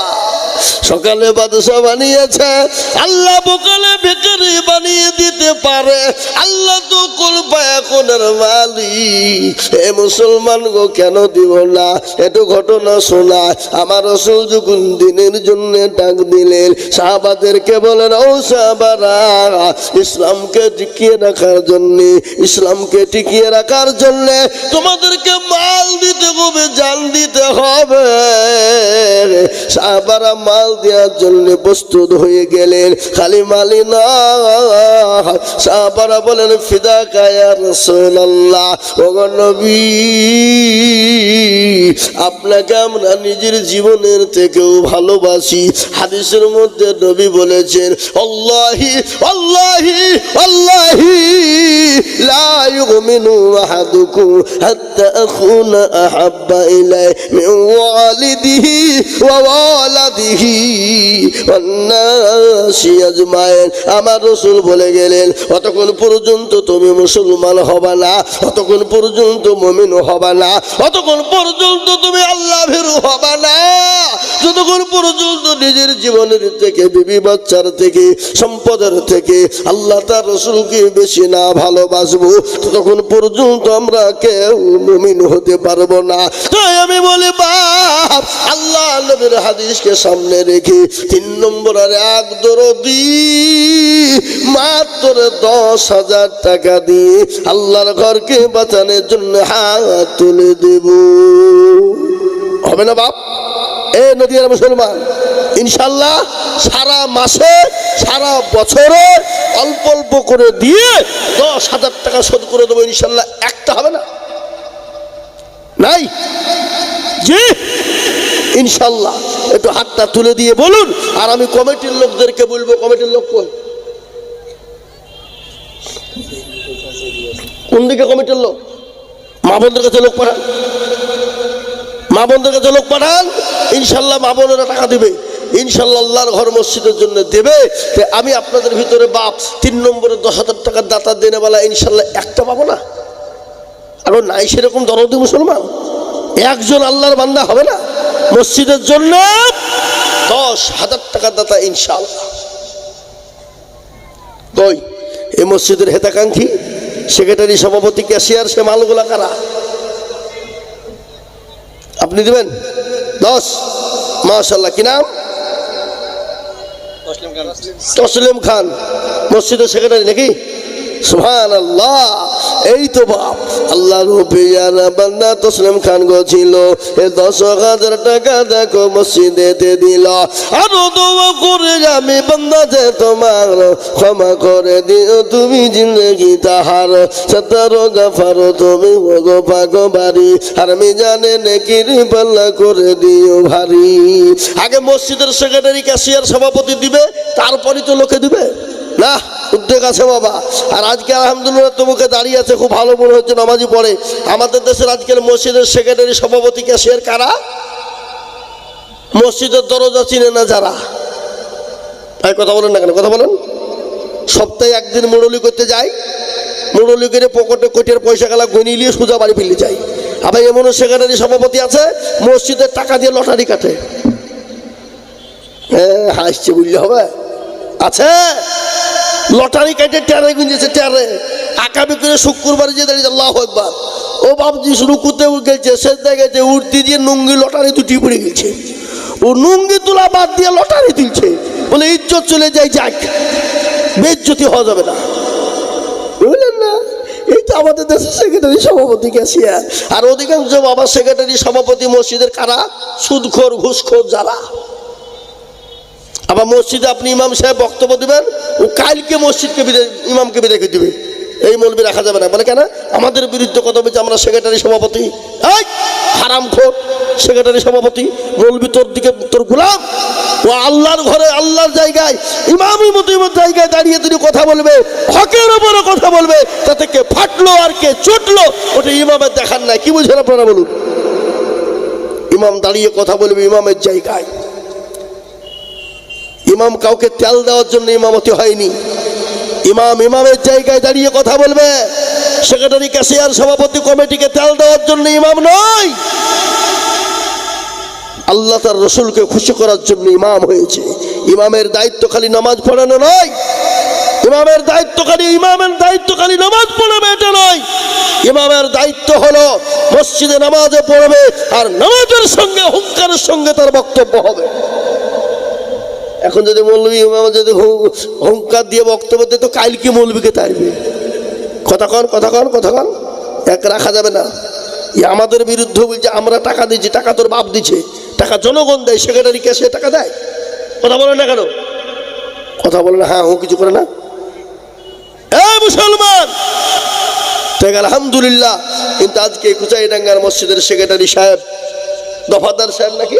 সকালে বাদশা বানিয়েছে আল্লাহ, বোকালে বেকারি বানিয়ে দিতে পারে আল্লাহ। তো করবা এখনের মালিক। এ মুসলমান গো, কেন দিব না? একটু ঘটনা শোনা। আমার রাসূল যখন দিনের জন্য ডাক দিলেন, সাহাবাদেরকে বলেন, ও সাহাবারা, ইসলামকে টিকিয়ে রাখার জন্য, ইসলামকে টিকিয়ে রাখার জন্য তোমাদেরকে মাল দিতে হবে, জান দিতে হবে। সাহাবারা মাল দেওয়ার জন্য প্রস্তুত হয়ে গেলেন। খালি মালি না, সাহাবারা বলেন, ফিদাকা ইয়া রাসূলুল্লাহ, ওগো নবী, আপনাকে আমরা নিজের জীবনের থেকেও ভালোবাসি। হাদিসের মধ্যে নবী বলেছেন, আল্লাহি আল্লাহি আল্লাহি লা ইউমিনু আহাদুকুম হাত্তা আকুনা আহাব্বা ইলাইহি মিন ওয়ালিদিহি ওয়া ওয়ালাদিহি ওয়ান নাসি আজমাইন। আমার রাসূল বলে গেলেন, অতক্ষণ পর্যন্ত তুমি মুসলমান হবা না, অতক্ষণ পর্যন্ত মুমিন হবা না, অতক্ষণ পর্যন্ত তুমি আল্লাহ ভীরু হবা না, যতক্ষণ পর্যন্ত নিজের জীবনের থেকে, বিবি বাচ্চার থেকে, সম্পদের থেকে আল্লাহ তার রাসূলকে বেশি না ভালোবাসবো, ততক্ষণ পর্যন্ত আমরা কেউ মুমিন হতে পারবো না। তাই আমি বলি, বাপ, আল্লাহ নবীর হাদিসকে সামনে রেখে 3 নম্বর আর এক দরদি মাত্র 10,000 টাকা দিয়ে আল্লাহর ঘরকে বাঁচানোর জন্য হাত তুলে দেব। হবে না বাপ? এ নদীর মুসলমান, ইনশাল্লাহ সারা মাসে, সারা বছরে অল্প অল্প করে দিয়ে 10,000 টাকা শোধ করে দেবো ইনশাল্লাহ। একটা হবে না? নাই? জি ইনশাল্লাহ। একটু হাতটা তুলে দিয়ে বলুন। আর আমি কমিটির লোকদেরকে বলবো, কমিটির লোক কোন দিকে? কমিটির লোক মা বোনদের কাছে লোক পাঠান, মা বোনদের কাছে লোক পাঠান, ইনশাল্লাহ মা বোনেরা টাকা দেবে, ইনশাল্লাহ আল্লাহর ঘর মসজিদের জন্য দেবে। আমি আপনাদের ভিতরে বাপ 3 নম্বরে 10,000 টাকার দাতা দেনেওয়ালা ইনশাল্লাহ একটা পাবো না? আরো নাই সেরকম দরদি মুসলমান? একজন আল্লাহর বান্দা হবে না? মসজিদের জন্য 10,000 টাকার দাতা ইনশাল্লাহ। কই এই মসজিদের হেতাকাঙ্ক্ষী, সেক্রেটারি, সভাপতি, ক্যাশিয়ার, সে মালগুলা কারা? আপনি দিবেন 10? মাশাআল্লাহ। কি নাম? তসলিম খান, মসজিদের সেক্রেটারি নাকি? সুবহানাল্লাহ। এই তো বাপ, আল্লাহ রূপিয়ারা বান্দা তসলিম খান গো ছিল, 10,000 টাকা দেখো মসজিদেতে দিল। আরো দোয়া করে আমি বান্দা যে তোমার ক্ষমা করে দিও তুমি জিন্দগি তাহার, সতারো গাফারো তুমি গো পাগো বাড়ি, আর আমি জানে নেকির পাল্লা করে দিও ভারী। আগে মসজিদের সেক্রেটারি, ক্যাশিয়ার, সভাপতি দিবে, তারপরই তো লোকে দিবে না? উদ্যোগ আছে বাবা। আর আজকে আলহামদুলিল্লাহ তোমাকে দাঁড়িয়ে আছে, খুব ভালো মনে হচ্ছে, নামাজি পড়ে। আমাদের দেশের আজকের মসজিদের সেক্রেটারি, সভাপতি, ক্যাশিয়ার কারা? মসজিদের দরজা চিনে না যারা। তাই কথা বলেন না কেন? কথা বলেন। সপ্তাহে একদিন মুরলি করতে যায়, মুরলি করে পকেটে কোটির পয়সা গেলা গনি নিয়ে সোজা বাড়ি ফিরলে যায়। আবার এমনও সেক্রেটারি, সভাপতি আছে মসজিদের টাকা দিয়ে লটারি কাটে। হ্যাঁ, হাসছে বুঝলে হবে? আছে লটারি কাটে, টেরে গুঞ্জেছে, টেরে আকাবি করে শুক্রবার যে দাঁড়িয়ে আল্লাহু আকবার, ও বাবজি রুকুতে গেছে, সেজদা গেছে, উঠতে দিয়ে নুঙ্গি লটারি দুটি পড়ে গেছে। ও নুঙ্গি তোলা বাদ দিয়ে লটারি তুলছে, বলে ইজ্জত চলে যায়, যাক, বেইজ্জতি হওয়া যাবে না। বুঝলেন না? এই তো আমাদের দেশের সেক্রেটারি, সভাপতি, ক্যাশিয়ার। আর অধিকাংশ বাবা সেক্রেটারি, সভাপতি মসজিদের কারা? সুদখোর, ঘুষখোর যারা। আবার মসজিদে আপনি ইমাম সাহেব বক্তব্য দেবেন, ও কালকে মসজিদকে ইমামকে বিদায় করে দেবে। এই মৌলবি রাখা যাবে না। বলে কেন? আমাদের বিরুদ্ধে কথা বলছে, আমরা সেক্রেটারি সভাপতি। এই হারামখোর সেক্রেটারি সভাপতি মৌলবি, তোর দিকে তোর গোলাম। ও আল্লাহর ঘরে আল্লাহর জায়গায় ইমামই মতিমত জায়গায় দাঁড়িয়ে তিনি কথা বলবে, হকের উপরে কথা বলবে, তাতে কে ফাটলো আর কে চটলো ওটা ইমামের দেখার নাই। কি বুঝেন আপনারা বলুন? ইমাম দাঁড়িয়ে কথা বলবে ইমামের জায়গায়। ইমাম কাউকে তেল দেওয়ার জন্য ইমামতি হয়নি। ইমাম ইমামের জায়গায় দাঁড়িয়ে কথা বলবে। সেক্রেটারি, ক্যাশিয়ার, সভাপতি, কমিটিকে তেল দেওয়ার জন্য ইমাম নয়। আল্লাহ তার রসুলকে খুশি করার জন্য ইমাম হয়েছে। ইমামের দায়িত্ব খালি নামাজ পড়ানো নয়। ইমামের দায়িত্ব খালি নামাজ পড়াবে এটা নয়। ইমামের দায়িত্ব হলো মসজিদে নামাজে পড়বে, আর নামাজের সঙ্গে হুঙ্কারের সঙ্গে তার বক্তব্য হবে। এখন যদি মৌলবী ইমাম যদি হুঙ্কার দিয়ে বক্তব্য দেয় তো কাল কি মৌলবীকে তাড়বে? কথা কন এক রাখা যাবে না। আমাদের বিরুদ্ধে বলছে আমরা টাকা দিচ্ছি, টাকা তোর বাপ দিচ্ছে, টাকা জনগণ দেয়, সেক্রেটারি কে সে টাকা দেয়? কথা বলে না কেন? কথা বলে না, হ্যাঁ কিছু করে না। মুসলমান ঠিক আলহামদুলিল্লাহ। কিন্তু আজকে কুচাইডাঙ্গার মসজিদের সেক্রেটারি সাহেব, দফাদার সাহেব নাকি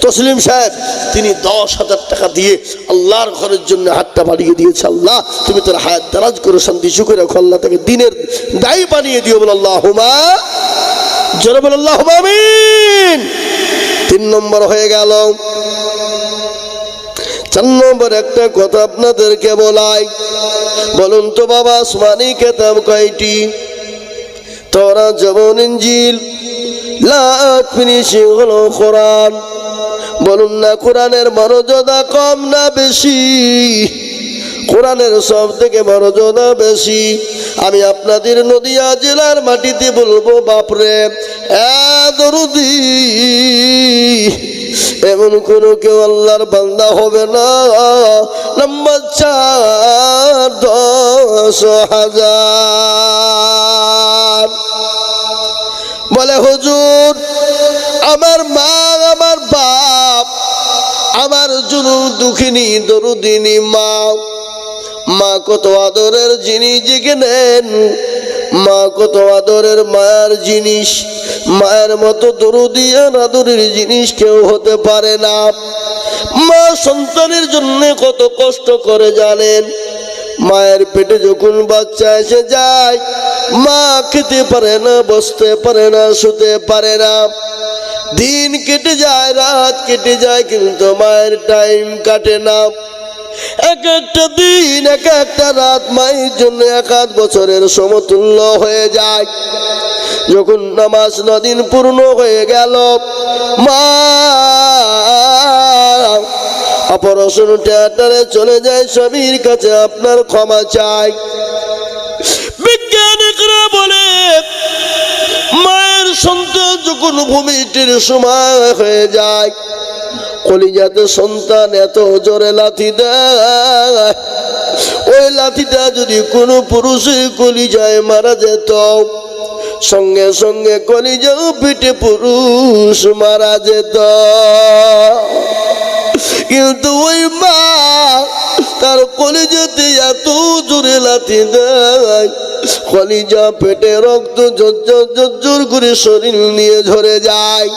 তসলিম সাহেব, তিনি 10,000 টাকা দিয়ে আল্লাহর ঘরের জন্য হাতটা বাড়িয়ে দিয়েছে। আল্লাহ তুমি তোর হায়াত দারাজ করে শান্তি সুখে রাখো, আল্লাহ তাকে দিনের দায়ী বানিয়ে দিও। বল আল্লাহুম্মা, জোরে বল আল্লাহুম্মা আমিন। 3 নম্বর হয়ে গেল। 4 নম্বর একটা কথা আপনাদেরকে বলাই। বলুন তো বাবা, আসমানি কিতাব কয়টি? তাওরাত, জবুর, ইনজিল, লাস্ট ফিনিশিং হলো কোরআন। বলুন না, কোরআনের মর্যাদা কম না বেশি? কোরআনের সব থেকে মর্যাদা বেশি। আমি আপনাদের নদিয়া জেলার মাটিতে বলবো, বাপরে দরুদি এমন কোন কেউ আল্লাহর বান্দা হবে না। নম্বর 4, 10,000। বলে হুজুর, আমার মা, আমার বাপ, আমার জুনুম দুঃখিনী দরুদিনী মা। মা কত আদরের জিনিস, জেগে নেন। মা কত আদরের মায়ের জিনিস। মায়ের মতো দরুদি আর আদরের জিনিস কেউ হতে পারে না। মা সন্তানের জন্য কত কষ্ট করে জানেন? মায়ের পেটে যখন বাচ্চা এসে যায়, মা খেতে পারে না, বসতে পারে না, শুতে পারে না। দিন কেটে যায়, রাত কেটে যায়, কিন্তু মায়ের টাইম কাটে না। এক একটা দিন, এক একটা রাত মায়ের জন্য 1 বছরের সমতুল্য হয়ে যায়। যখন নামাজ 9 দিন পূর্ণ হয়ে গেল, মা অপারেশন থিয়েটারে চলে যায়, স্বামীর কাছে আপনার ক্ষমা চাই। বিজ্ঞানিকরা বলে, মায়ের সন্তান যখন ভূমিষ্ঠের সময় হয়ে যায়, কলিজাতে সন্তান এত জোরে লাথি দেয়, ওই লাথিটা যদি কোনো পুরুষের কলিজায় মারা যেত, সঙ্গে সঙ্গে কলিজাও পিঠে পুরুষ মারা যেত। কিন্তু ওই মা তার কলিজাতে এত জোরে লাথি দেয়, কলিজা পেটে রক্ত ঝরঝর করে শরীর নিয়ে ঝরে যায়।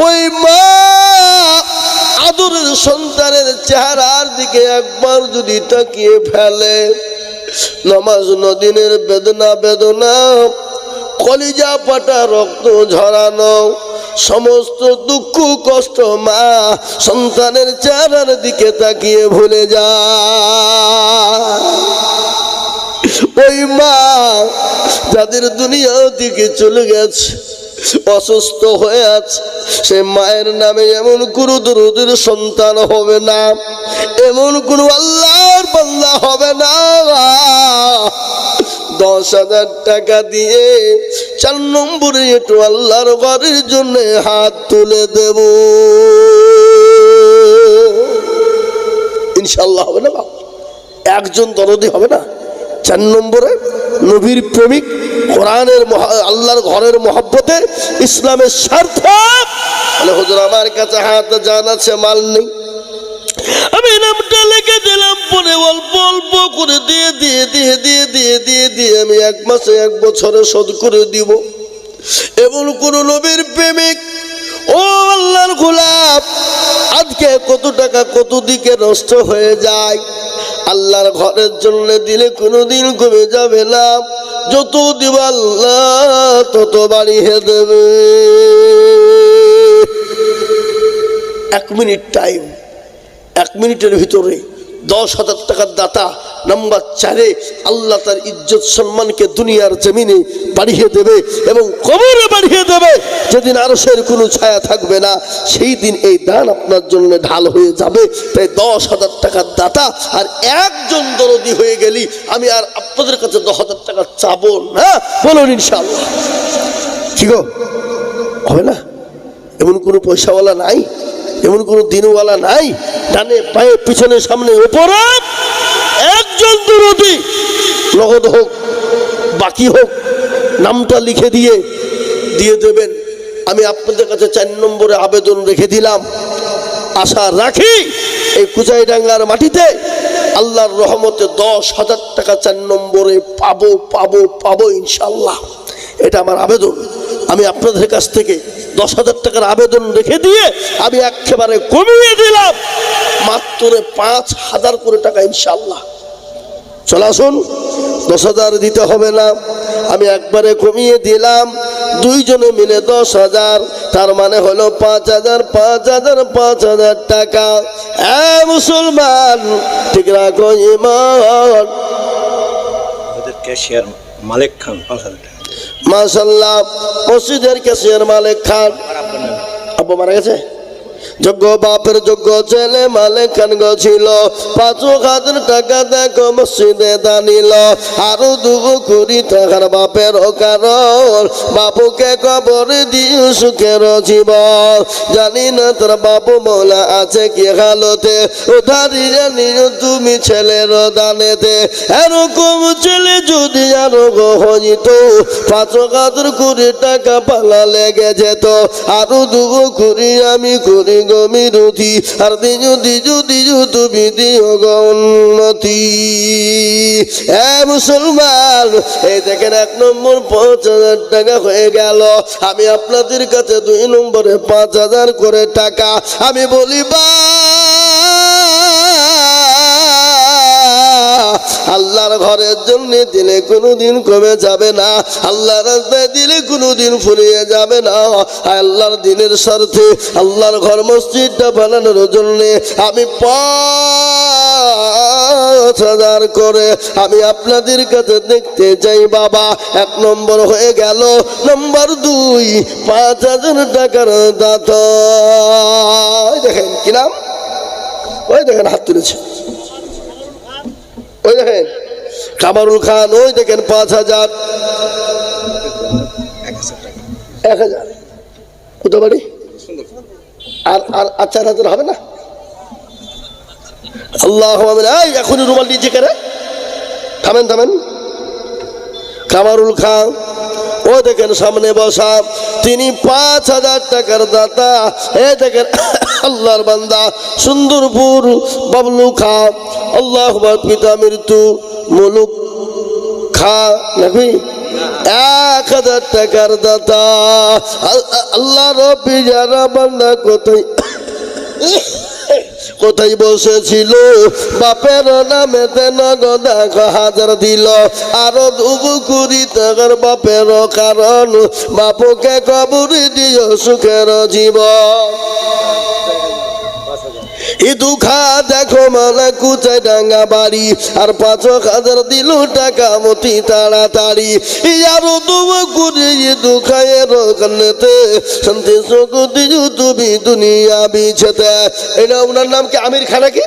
ওই মা আদরের সন্তানের চেহারার দিকে একবার যদি তাকিয়ে ফেলে, নামাজ 9 দিনের বেদনা, কলিজা পাটা রক্ত ঝরানো, সমস্ত দুঃখ কষ্ট মা সন্তানের চেহারার দিকে তাকিয়ে ভুলে যায়। ওই মা যাদের দুনিয়া থেকে চলে গেছে, অসুস্থ হয়ে আছে, সে মায়ের নামে এমন কোনো দরুদের সন্তান হবে না, এমন কোনো আল্লাহর বান্দা হবে না। 10,000 টাকা দিয়ে 4 নম্বরে একটু আল্লাহর ঘরের জন্য হাত তুলে দেব, ইনশাল্লাহ হবে না? একজন দরদি হবে না? 4 নম্বরে নবীর প্রেমিক, কোরআনের আল্লাহর ঘরের মহব্বতে, ইসলামের স্বার্থে। বলে হুজুর আমার কাছে হাত জান আছে, মাল নেই। আমি নামটা লিখে দিলাম, পরে অল্প অল্প করে দিয়ে দিয়ে দিয়ে দিয়ে দিয়ে দিয়ে দিয়ে আমি 1 মাসে 1 বছরে শোধ করে দিব। এমন কোন নবীর প্রেমিক ও আল্লাহর গোলাপ, আজকে কত টাকা কত দিকে নষ্ট হয়ে যায়। আল্লাহর ঘরের জন্য দিলে কোনোদিন কমে যাবে না, যত দিব আল্লাহ তত বাড়িয়ে দেবে। 1 মিনিট টাইম, 1 মিনিটের ভিতরে 10,000 টাকার দাতা নাম্বার 4-এ আল্লাহ তার ইজ্জত সম্মানকে দুনিয়ার জমিনে বাড়িয়ে দেবে এবং কবরে বাড়িয়ে দেবে। যেদিন আরশের কোনো ছায়া থাকবে না, সেই দিন এই দান আপনার জন্য ঢাল হয়ে যাবে। তাই 10,000 টাকার দাতা আর একজন দরদি হয়ে গেলি আমি আর আপনাদের কাছে 10,000 টাকা চাবো না। বলুন ইনশাআল্লাহ। কি গো, হবে না? এমন কোনো পয়সাওয়ালা নাই, এমন কোনো দিনওয়ালা নাই? ডানে পায়ে পিছনে সামনে উপরে একজন দরদি, নগদ হোক বাকি হোক, নামটা লিখে দিয়ে দেবেন। আমি আপনাদের কাছে 4 নম্বরে আবেদন রেখে দিলাম। আশা রাখি এই কুচাইডাঙ্গার মাটিতে আল্লাহর রহমতে 10,000 টাকা 4 নম্বরে পাবো পাবো পাবো ইনশাল্লাহ। এটা আমার আবেদন। আমি আপনাদের কাছ থেকে 10,000 টাকার আবেদন রেখে দিয়ে আমি একেবারে কমিয়ে দিলাম মাত্র 5,000 করে টাকা ইনশাল্লাহ। চলে আসুন, 10,000 দিতে হবে না, আমি একবারে কমিয়ে দিলাম। 2 জনে মিলে 10,000, তার মানে হলো 5,000 5,000 5,000 টাকা। মুসলমান ঠিক রাখো ঈমান। ক্যাশিয়ার মালিক খান 5,000 টাকা। মাশাআল্লাহ, মসজিদের ক্যাশিয়ার মালিক খান। আব্বু মারা গেছে? যোগ্য বাপের যোগ্য ছেলে মালিক খান ছিল। 5,000 টাকা দেখো মসজিদে দানিল। আরো 2 কোটি টাকার বাপের কারণ বাপুকে কবর দিও সুখের জীবন। জানি না তোর বাপু মৌলা আছে কি হালতে, উধারিয়ে নিও তুমি ছেলের দানেতে। এরকম ছেলে যদি আরো হইত, 5,000 কোটি টাকা পালা লেগে যেত। আরো 2 কোটি আমি করি গমিরুতি, আর দিজু দিজু দিজু তুমি দিও গন্নতি। মুসলমান, এই দেখেন 1 নম্বর 5,000 টাকা হয়ে গেল। আমি আপনাদের কাছে 2 নম্বরে 5,000 করে টাকা আমি বলি বা আল্লাহর ঘরের জন্য দিলে কোনোদিন কমে যাবে না, আল্লাহর রাস্তায় দিলে কোনোদিন ফুরিয়ে যাবে না। আল্লাহর দিনের স্বার্থে আল্লাহর ঘর মসজিদটা বানানোর জন্য আমি 5,000 করে আমি আপনাদের কাছে দেখতে চাই বাবা। 1 নম্বর হয়ে গেল। নম্বর 2, 5,000 টাকার দাতা। দেখেন কি নাম? ওই দেখেন হাত তুলেছে, ওই দেখেন কামারুল খান। ওই দেখেন 5,000 1,000 কোথাও বাড়ি। আর আর 4,000 হবে না? আল্লাহ এখনই রুমাল নিচে কেন? থামেন থামেন। কামারুল খান ও দেখেন সামনে বসা, তিনি 5,000 টাকার দাতা। এ দেখেন আল্লাহর বান্দা সুন্দরপুর বাবলু খা, আল্লাহ পিতা মৃত্যু মুলুক খা নাকি 1,000 টাকার দাতা। আল্লাহ রব্বি যারা বান্দা কোথায় বসেছিল, বাপের নামেতে নগদ 1,000 দিল। আরো 2 কোটি টাকার বাপের কারণ বাপুকে কবর দিও সুখের জীবন। দুঃখা দেখো মালা কুচাই ডাঙ্গা বাড়ি, আর 5,000 দিল টাকা মতি তাড়াতাড়ি। আরো 2 কোটি দুঃখায়ের কান্নেতে শান্তি সুখ দিও তুমি দুনিয়া বিছেতে। এটা ওনার নাম কি আমির খান নাকি?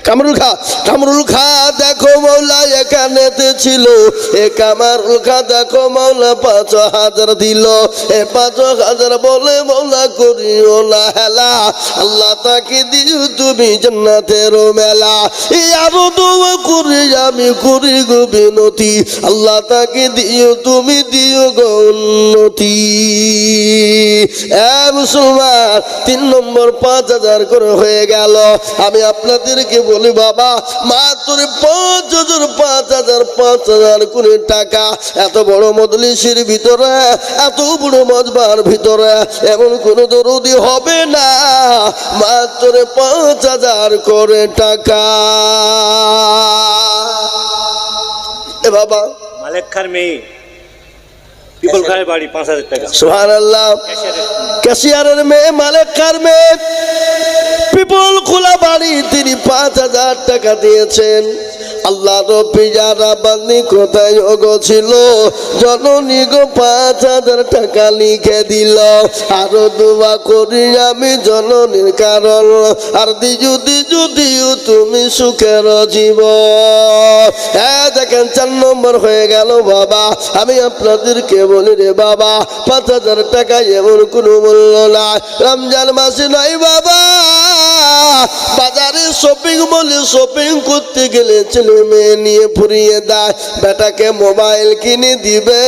কামরুল খা দেখো মৌলা এখানেতে ছিল, এ কামরুল খা দেখো মৌলা 5,000 দিল, এ 5,000 বলে মৌলা করিও না হেলা, আল্লাহ তাকে দিও তুমি জান্নাতের মেলা। আরো দোয়া করি আমি করি গো বিনতি, আল্লাহ তাকে দিও তুমি দিও গো উন্নতি। মুসলমান 3 নম্বর 5,000 করে হয়ে গেল। আমি আপনাদেরকে বলি বাবা, মাত্র 5,000 করে টাকা, এত বড় মজলিসের ভিতরে, এত বড় মজবার ভিতরে এমন কোন দরদি হবে না, মাত্র 5,000 করে টাকা। এ বাবা, মালেক খার মেয়ে পিপল খায়ের বাড়ি 5,000 টাকা। সুবহানাল্লাহ। ক্যাশিয়ারের মেয়ে, মালেক খার মেয়ে, পিপল খোলা বাড়ি, তিনি 5,000 টাকা দিয়েছেন। আল্লাহ রব্বি যারা বান্দি কোথায় ওগো ছিল, জননী গো 5,000 টাকা লিখে দিল। আরো দোয়া করি আমি জননীর কারণ, আর দিজু তুমি সুখের জীবন। হ্যাঁ দেখেন 4 নম্বর হয়ে গেল বাবা। আমি আপনাদেরকে বলি রে বাবা, 5,000 টাকা এমন কোনো মূল্য না, রমজান মাসে নাই বাবা। বাজারে শপিং মলে শপিং করতে গেলে ছেলে মেয়ে নিয়ে ফুরিয়ে দেয়, বেটাকে মোবাইল কিনে দিবে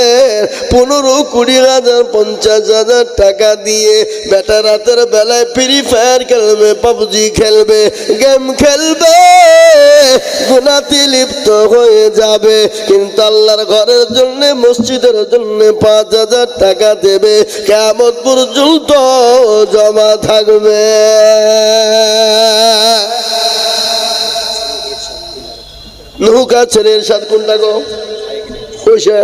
15-20,000 50,000 টাকা দিয়ে। বেটা রাতের বেলায় ফ্রি ফায়ার খেলবে, পাবজি খেলবে, গেম খেলবে, গুনাতে লিপ্ত হয়ে যাবে। কিন্তু আল্লাহর ঘরের জন্য, মসজিদের জন্য 5,000 টাকা দেবে, কিয়ামত পর্যন্ত জমা থাকবে। নৌকার ছেলে এরশাদ কোনটা গো? পয়সা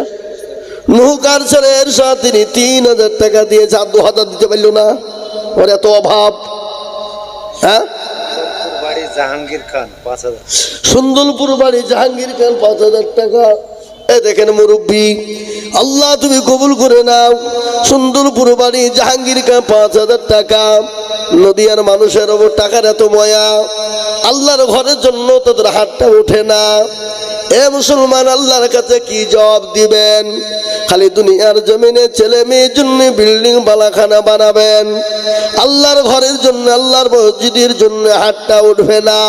নৌকার ছেলে এরশাদ, তিনি 3,000 টাকা দিয়েছে, 2,000 দিতে পারলো না, ওর এত অভাব। হ্যাঁ, বাড়ি জাহাঙ্গীর খান 5,000। সুন্দরপুর বাড়ি জাহাঙ্গীর খান 5,000 টাকা। এই দেখেন মুরব্বী, আল্লাহ তুমি কবুল করে নাও। সুন্দরপুর বাড়ি জাহাঙ্গীর খান 5,000 টাকা। নদিয়ার মানুষের ওপর টাকার এত ময়া, আল্লাহর ঘরের জন্য তাদের হাতটা ওঠে না। এ মুসলমান, আল্লাহর কাছে কি জবাব দিবেন? খালি দুনিয়ার জমিনে ছেলে মেয়ের জন্য বিল্ডিং বালাখানা বানাবেন, আল্লাহর ঘরের জন্য, আল্লাহর মসজিদের জন্য হাতটা উঠবে না।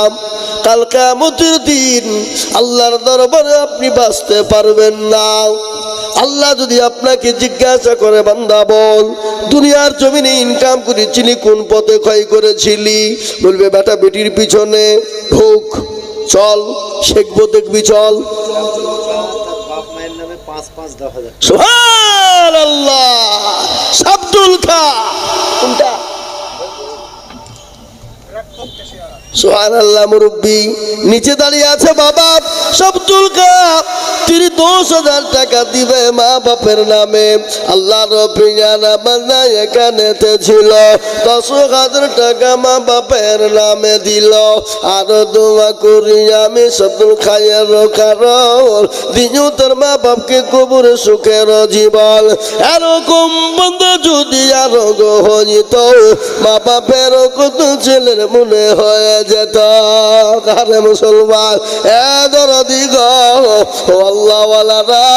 কাল কিয়ামতের দিন আল্লাহর দরবারে আপনি বাঁচতে পারবেন না। আল্লাহ যদি আপনাকে জিজ্ঞাসা করে, বান্দা বল দুনিয়ার জমিনে ইনকাম করেছিলি কোন পথে, ক্ষয় করেছিলি? বলবে বেটা বেটির পিছনে ঢোক, চল শেখবো, দেখবি চল। বাপ মায়ের নামে 5,5-10,000। সুবহানাল্লাহ। আব্দুল খা কোনটা? সুবহানাল্লাহ। মুরব্বী নিচে দাঁড়িয়ে আছে বাবা, আব্দুল খা, তিনি 10,000 টাকা দিবে মা বাপের নামে। আল্লাহ রব্বি জানা বান্দা এখানেতে ছিল, 10,000 টাকা মা বাপের নামে দিল। আরো দোয়া করি আমি আব্দুল খায়ের কারণ, দিও তোর মা বাপকে কবরে সুখের জীবন। এরকম বান্দা যদি আরো গো হইত, মা বাপের কত ছেলের মনে হয়ে যেত। কারে মুসলমান, এ দরদি গো, আল্লাহ ওয়ালারা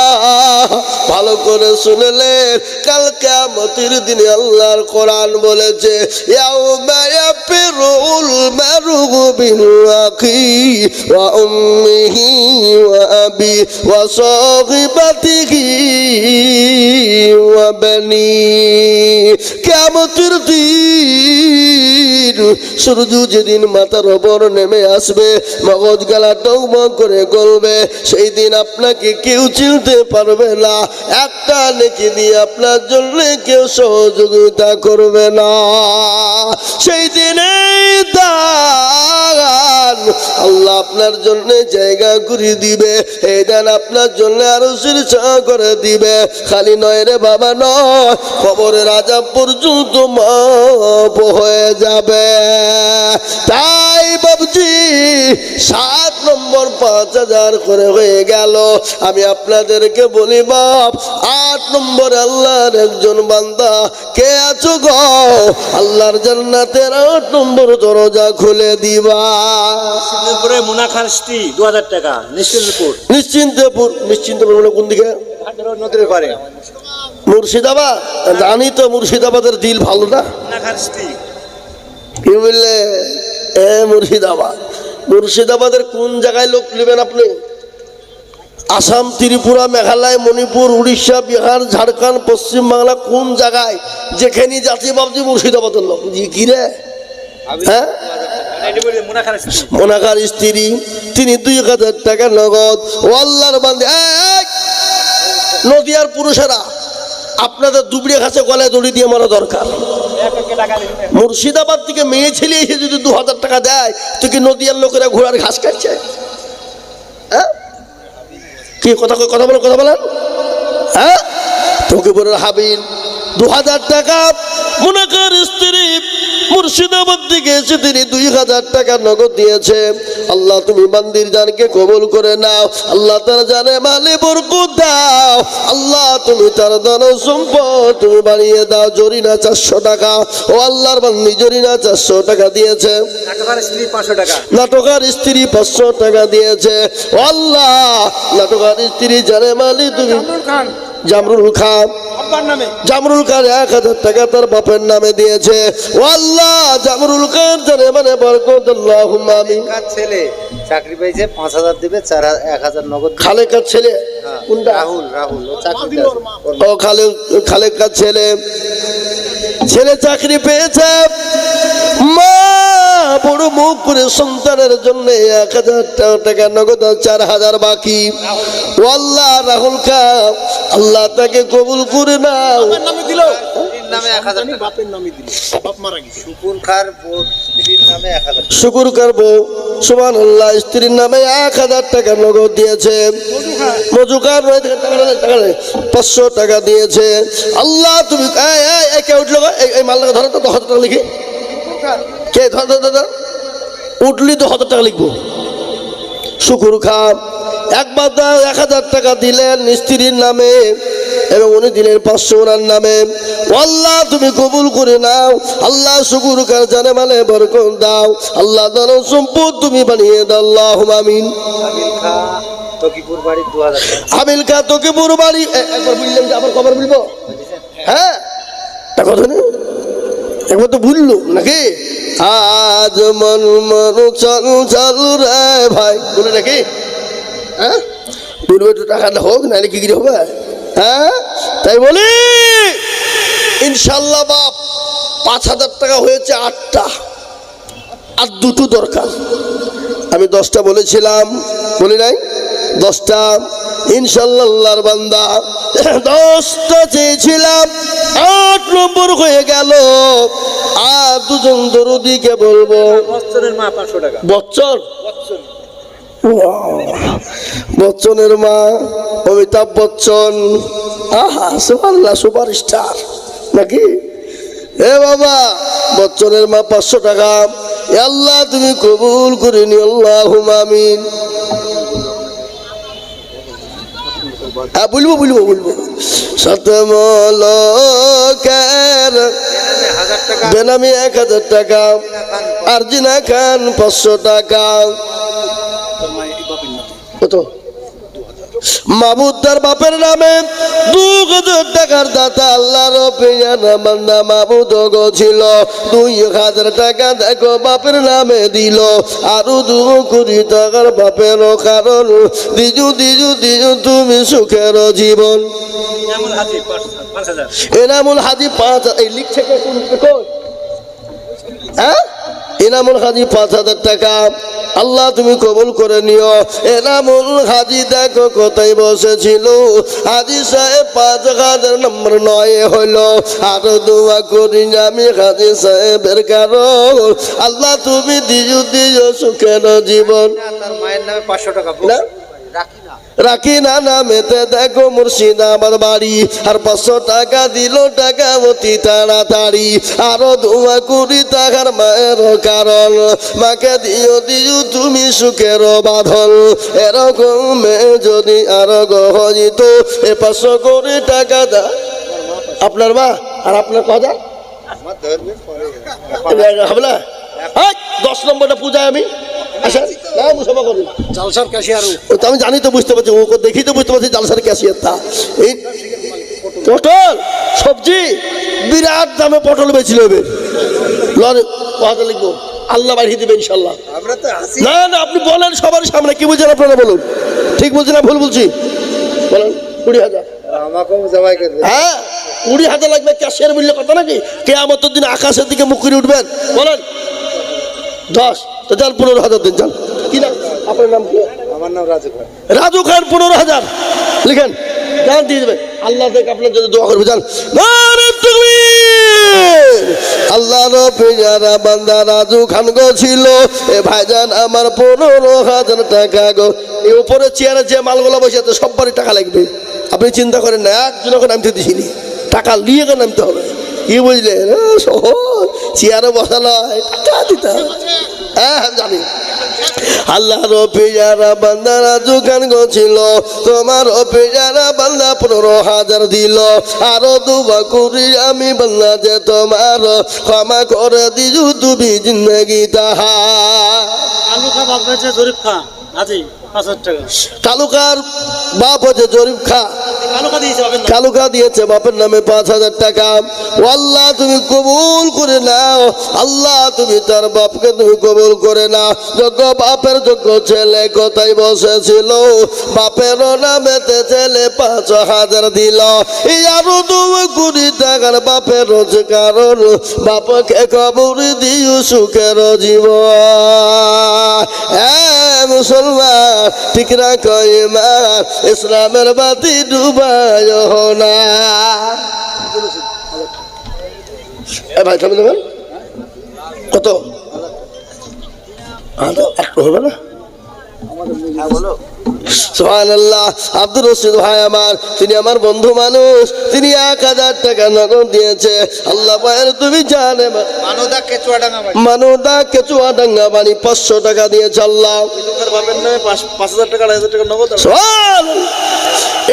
ভালো করে শুনলেন, কাল কিয়ামতের দিনে আল্লাহর কোরআন বলেছে, ইয়াউমা ইয়াফিরুল মারউ বিল আখি ওয়া উম্মিহি ওয়া আবি ওয়া সাহিবাতিহি ওয়া বানি। কিয়ামতের দিন সূর্য যেদিন মাথার উপর নেমে আসবে, মগজ গালা টগমগ করে গলবে, সেই দিন আপনাকে কেউ চিনতে পারবে না। একটা নেকি দিয়ে আপনার জন্য কেউ সহযোগিতা করবে না। সেই দিনে দান আল্লাহ আপনার জন্য জায়গা করে দিবে, এই দান আপনার জন্য আরো শীর্ষা করে দিবে। খালি নয় রে বাবা, নয়, কবরের আযাব পর্যন্ত মাপ হয়ে যাবে। তাই বাবজি 7 নম্বর 5,000 করে হয়ে গেল। আমি আপনাদেরকে বলি বাপ, 8 নম্বর আল্লাহর একজন বান্দা কে আছো গো, আল্লাহর জান্নাতের 8 নম্বর দরজা খুলে দিবা। নিশ্চিন্তপুরে মুনা খান স্ত্রী 2000 টাকা নিশ্চিন্তপুর নিশ্চিন্তপুর মানে কোন দিকে? নদীর পারে মুর্শিদাবাদ। জানি তো মুর্শিদাবাদের দিল ভালো না। মুনা খান স্ত্রী কি বললে? মুর্শিদাবাদের কোন জায়গায় লোক নেবেন আপনি? আসাম, ত্রিপুরা, মেঘালয়, মণিপুর, উড়িষ্যা, বিহার, ঝাড়খণ্ড, পশ্চিমবাংলা কোন জায়গায় যেখানে জাতি ভাবছি মুর্শিদাবাদের লোক কি রে? হ্যাঁ, মুনা খান স্ত্রী মোনাকার স্ত্রী, তিনি 2000 টাকা নগদ। ও আল্লাহর বান্দা, নদিয়ার পুরুষেরা আপনাদের দুবড়ে ঘাসে গলায় দড়ি দিয়ে মারা দরকার। মুর্শিদাবাদ থেকে মেয়ে ছেলে এসে যদি 2000 টাকা দেয়, তো কি নদিয়ার লোকেরা ঘোড়ার ঘাস খাচ্ছে? হ্যাঁ, কি কথা বলেন? হ্যাঁ, তকিপুরের হাবিল 2000 টাকা। মুনাকার স্ত্রী মুর্শিদাবাদ থেকে এসে তিনি 2000 টাকা নগদ দিয়েছে। আল্লাহ তুমি বান্দির জানকে কবুল করে নাও। আল্লাহ তার জানে মালে বরকত দাও। আল্লাহ তুমি তার ধন সম্পদ তুমি বাড়িয়ে দাও। জরিনা 400 টাকা। ও আল্লাহর বান্দি জরিনা 400 টাকা দিয়েছে। নাটকার স্ত্রী 500 টাকা নাটকার স্ত্রী 500 টাকা দিয়েছে। ও আল্লাহ, নাটকার স্ত্রী জানে মালি তুমি জামরুল খান, জামরুল খান 1000 টাকা তার বাপের নামে দিয়েছে। ও আল্লাহ, জামরুল খান জানে মানে বরকত। আল্লাহুম্মা আমিন। ছেলে চাকরি পেয়েছে 5000 দিবে, 1000 নগদ দিবে। খালেকার ছেলে কোনটা? রাহুল ও চাকরি ও খালেকার ছেলে চাকরি পেয়েছে। মা বড় মুখ করে সন্তানের জন্য 1000 টাকা নগদ, 4000 বাকি। ও আল্লাহ, রাহুল খান আল্লাহ তাকে কবুল করে নাও। নামে 1000 টাকা বাপের নামে দিল, বাপ মারা গেছে। শুকুর খার স্ত্রীর নামে 1000 টাকা। শুকুর করবো সুবহানাল্লাহ, স্ত্রীর নামে 1000 টাকা নগদ দিয়েছে। মজুকার 500 টাকা দিয়েছে। আল্লাহ তুমি কে উঠলো? এই মালটাকে ধরো তো, 1000 টাকা লিখি। কে ধর উঠলি তো 1000 টাকা লিখবো। শুকুর খান একবার 1000 টাকা দিলেন স্ত্রীর নামে এবং উনি দিলেন 500 ওনার নামে। আল্লাহ তুমি কবুল করে নাও। আল্লাহ শুকুর খান জানে মানে বরকত দাও। আল্লাহ ধন সম্পদ তুমি বানিয়ে দাও। আল্লাহুম্মা আমিন। তকিপুর বাড়ি 2000 টাকা। আমিল খা তকিপুর বাড়ি। একবার বললাম যে আবার কবার বলবো? হ্যাঁ, তা কথা নেই, একবার তো ভুললো নাকি? আজ মন চালু রে ভাই বলে নাকি? হ্যাঁ, বলবে একটু টাকাটা হোক, নাহলে কি করে হবে? হ্যাঁ, তাই বলি ইনশাল্লাহ বাপ 5000 টাকা হয়েছে 8টা, আর 2টো দরকার। আমি 10টা বলেছিলাম, বলি নাই? 10টা ইনশাল্লাহ আল্লাহর বান্দা 10টা চেয়েছিলাম, 8 নম্বর হয়ে গেল। আর 2জন দরদিকে বলবো। বচ্চনের মা 500 টাকা। বচ্চনের মা অমিতাভ বচ্চন। আহা সুবহানাল্লাহ, সুপারস্টার নাকি? এ বাবা, বচ্চনের মা 500 টাকা। এ আল্লাহ তুমি কবুল করে নি। আল্লাহুম্মা আমিন। হ্যাঁ, বলবো সতমলকের বেনামি 1000 টাকা। আরজিনা খান 500 টাকা। কত? মাহমুদার বাপের নামে 2000 টাকার দাতা। আল্লাহর পেয়ারা বান্দা মাহমুদ গো ছিল 2000 টাকা দেখো বাপের নামে দিল। আরো 2 কোটি টাকার বাপের কারণ দিজু তুমি সুখের জীবন। এনামুল হাজি 5। এই লিখছে কে? হ্যাঁ, এনামুল হাজি 5000 টাকা। আল্লাহ তুমি কবুল করে নিও। এনামুল হাজি দেখো কোথায় বসেছিল। হাজি সাহেব 5000 নম্বর 9 হলো। আরো দোয়া করি আমি হাজি সাহেবের কারণ আল্লাহ তুমি দিজু সুখের জীবন। তার মায়ের নামে 500 টাকা। না রাখি না নামেতে দেখো মুর্শিদাবাদ বাড়ি। আর 500 টাকা দিল, টাকা অতি তাড়াতাড়ি। আরো দোয়া করি টাকার মায়ের কারণ মাকে দিও তুমি সুখের বাঁধন। এরকম মেয়ে যদি আরো গহজিত 500 কোটি টাকা দা। আপনার মা আর আপনার কথা হবে না? 10 নম্বরটা পূজায় আমি আসেন না মুসাফা করুন। জালসার ক্যাশিয়ার ও তো আমি জানি তো, বুঝতে পারছি, ওকে দেখি তো বুঝতে পারছি জালসার ক্যাশিয়ার তা। এই পটল সবজি বিরাট দামে পটল বেছিল এবার লরে কথা লিখবো, আল্লাহ বাড়িয়ে দিবে ইনশাল্লাহ। আমরা তো আসি না না আপনি বলেন সবার সামনে, কি বুঝছেন আপনারা বলুন, ঠিক বলছি না ভুল বলছি? বলেন 20,000। আমাকেও জবাই করে দেন। হ্যাঁ 20,000 লাগবে, ক্যাশিয়ার মূল্য কথা নাকি? কেয়ামতের দিন আকাশের দিকে মুখ করে উঠবেন। বলেন 10, তো যান 15,000 দিন যান। কি নাম আপনার? নাম কি? আমার নাম রাজু খান। রাজু খান 15,000 লিখেন, যান দিয়ে দেবেন। আল্লাহ থেকে আপনার জন্য দোয়া করবে, যান। নারে তাকবীর। আল্লাহর প্রিয়ারা বান্দা রাজু খান গো ছিল এ ভাইজান আমার 15,000 টাকা গো। এই উপরে চেয়ারে যে মালগুলো বসে আছে সববারই টাকা লাগবে, আপনি চিন্তা করেন না। একজন ওকে নামতে দিছিনি, টাকা নিয়ে গিয়ে নামতে হবে, কি বুঝলেন? সহজ, চেয়ারে বসা নয়, টাকা দিতে হবে। হ্যাঁ জানি। আল্লাহর পেয়ারা বান্দা রাজু খান গো ছিল, তোমার পেয়ারা বান্দা 15,000 দিল। আরো দুবা করি আমি বান্দা যে তোমার ক্ষমা করে দিজু তুমি জিন্দগি তাহা। আলু খা বাপ হয়েছে জরিফ খা আজি 5,000 টাকা। কালুকার বাপ হচ্ছে জরিফ খা, আলু খা দিয়েছে বাপের নামে। কালুকা দিয়েছে বাপের নামে 5,000 টাকা। ও আল্লাহ তুমি কবুল করে নাও, আল্লাহ তুমি তার বাপকে তুমি কবুল করে নাও। যোগ্য বাপের যোগ্য ছেলে কোথায় বসেছিল, বাপের নামেতে ছেলে 5,000 দিল। এই আরো 2 টাকার বাপের রোজগার, বাপকে কবর দিও সুখের জীবন। মুসলমান ঠিক রাখো ঈমান, ইসলামের বাতি ডুবায় না। এ ভাই থামে দেবেন কত? একটু হবে না? সুবহানাল্লাহ। আব্দুর রশিদ ভাই আমার, তিনি আমার বন্ধু মানুষ, তিনি 1,000 টাকা নগদ দিয়েছে। আল্লাহ ভাইয়ের তুমি জানে মানদা কেচুয়াডাঙ্গা বাড়ি। মানদা কেচুয়াডাঙ্গা বাড়ি 500 টাকা দিয়েছে। আল্লাহ বাপের নামে 5,000 টাকা 2,000 টাকা নগদ।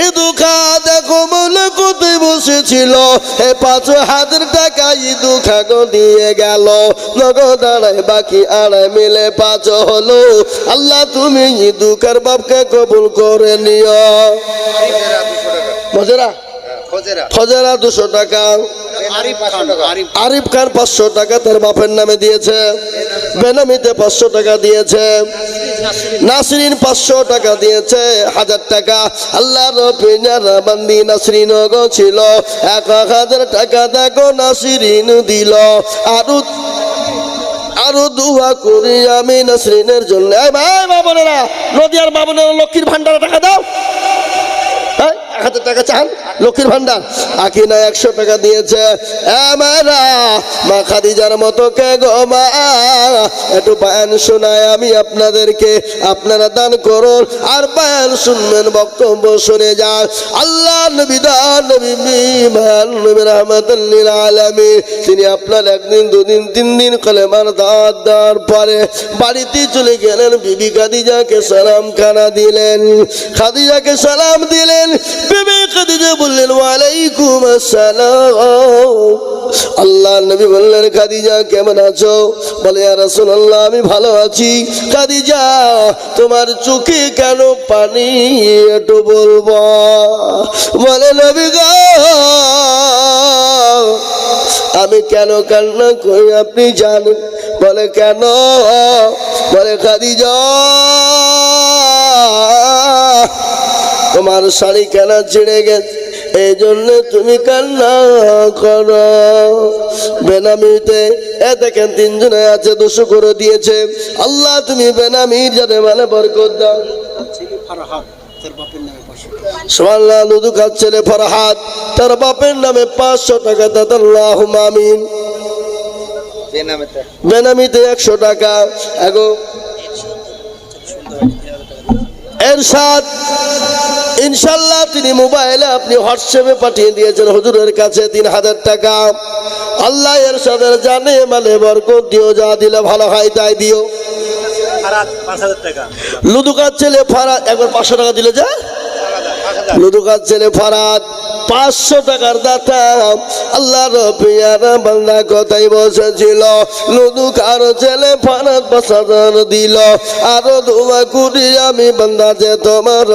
ইদুখা দেখো মনে কোথায় বসেছিল, এ 5,000 টাকা ইদুখা গো দিয়ে গেল। নগদ আড়াই বাকি আড়াই মিলে 5 হলো। আল্লাহ তুমি ইদুকার বাপকে কবুল করে নিও। মজেরা খোঁজেরা ফজেরা 200 টাকা। আরিফ 500 টাকা। আরিফ খান 500 টাকা তার বাপের নামে দিয়েছে। বেনামিতে 500 টাকা দিয়েছে। নাসরিন 500 টাকা দিয়েছে, 1000 টাকা। আল্লাহর পেয়ারা বান্দি নাসরিন গো ছিল, 1,000 টাকা দেখো নাসরিন দিল। আরো দোয়া করি আমি নাসরিনের জন্য। এই ভাই বাবনেরা, নদিয়ার বাবনেরা লক্ষ্মীর ভান্ডারে টাকা দাও। 1,000 টাকা চান লক্ষ্মীর ভান্ডার। আকিনা 100 টাকা দিয়েছে। আমারা মা খাদিজার মতো কে গো মা, একটু বায়ান শোনায় আমি আপনাদেরকে, আপনারা দান করুন আর বায়ান শুনবেন, বক্তব্য শুনে যান। আল্লাহ নবী দান নবী বিমান নবী রাহমাতুল লিল আলামিন, তিনি আপনার 1 দিন 2 দিন 3 দিন কলেমার দাওয়াত দেওয়ার পরে বাড়িতে চলে গেলেন। বিবি খাদিজাকে সালাম খানা দিলেন, খাদিজাকে সালাম দিলেন। বিবি খাদিজা বললেন ওয়ালাইকুম আসসালাম। আল্লাহ নবী বললেন খাদিজা কেমন আছো? বলে ইয়া রাসূলুল্লাহ আমি ভালো আছি। খাদিজা তোমার চোখে কেন পানি একটু বলবো? বলে নবী গো আমি কেন কান্না করি আপনি জানেন? বলে কেন? বলে খাদিজা তোমার শাড়ি কেন ছিঁড়ে গেছে, এই জন্য তুমি কান্না করো। বেনামিতে এ দেখেন 3 জনে আছে, 200 করে দিয়েছে। আল্লাহ তুমি বেনামির জানে মানে বরকত দাও। সুবহানাল্লাহ। লুদুকার ছেলে ফরহাদ, তার বাপের নামে 500 টাকা দাদা। আল্লাহুম্মা আমিন। বেনামিতে 100 টাকা। এগো এরশাদ ইনশাল্লাহ তিনি মোবাইলে আপনি হোয়াটসঅ্যাপে পাঠিয়ে দিয়েছেন হুজুরের কাছে 3,000 টাকা। আল্লাহ এরশাদের জানে মানে বরকত দিও, যা দিলে ভালো হয় তাই দিও। ফারাদ 5,000 টাকা। লুদুকার ছেলে ফারাদ একবার 500 টাকা দিলে যা। লুদুকার ছেলে ফারাদ 500 টাকার দাতা আল্লাহর পেয়ারা বান্দা কথাই বসেছিল লুদুকার ছেলে ফারাদ 5000 দিল আরো দোয়া করি আমি বান্দা যে তোমার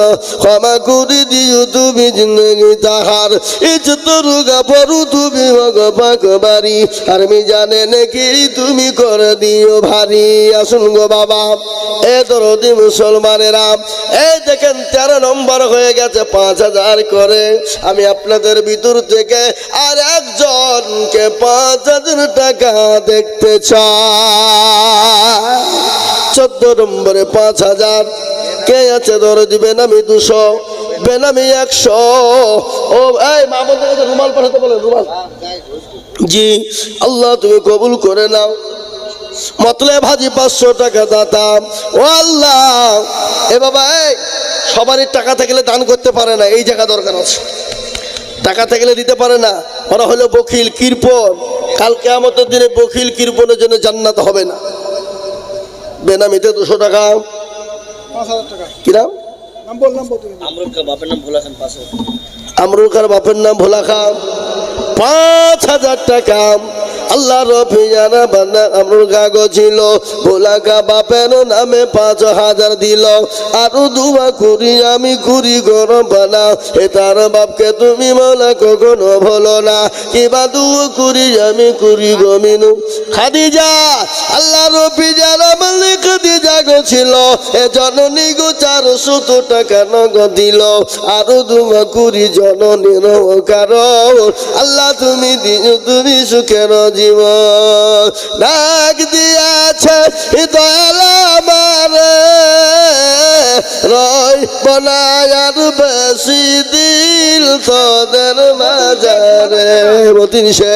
ক্ষমা করে দিও তুমি জিন্দগি তাহার ইজ্জত রুগা পরু তুমি ভগবাক বাড়ি আর আমি জানে নাকি তুমি করে দিও ভারী আসুন গো বাবা এ দরদি মুসলমানেরা এই দেখেন 13 নম্বর হয়ে গেছে 5000 করে আমি আপনাদের ভিতর থেকে আর একজনকে 5000 টাকা দেখতে চাই 14 নম্বরে 5000 কে আছে ধরে দিবেন আমি 200 বেনামি 100 ও এই মামুন থেকে রুমাল পাঠাতে বলেন রুমাল জি আল্লাহ তুমি কবুল করে নাও মতলে ভাজি 500 টাকা দাতা ও আল্লাহ এ বাবা এই সবারই টাকা থাকলে দান করতে পারে না এই জায়গা দরকার আছে টাকা থাকলে দিতে পারে না ওরা হলো বখিল কৃপণ কাল কিয়ামতের দিনে বখিল কৃপণের জন্য জান্নাত হবে না বেনামিতে 200 টাকা 5000 টাকা কি নাম নাম বল তুমি আমরুল খান বাপের নাম ভোলা খান 500 আমরুল খার বাপের নাম ভোলা খান 5000 টাকা আল্লাহ রফিয়ানা বান্দা আমরুল কাগজ ছিল ভোলা খা বাপের নামে 5000 দিল আরো দুয়া করি আমি করি গরম বানা এ তার বাপকে তুমি মাওলা কখনো ভুলো না কিবা দুয়া করি আমি করি গমিনু খাদিজা আল্লাহ রফিয়ানা মালিক খাদিজা গো ছিল এ জননী গো 400 টাকা নগদ দিল আরো দুয়া করি জননীর কারণ আল্লাহ তুমি দিও তুমি সুখের জীবন ডাক দিয়াছে দয়াল আমারে রয় বনায়ার বেশি দিল তোদের মাঝারে মতিন সে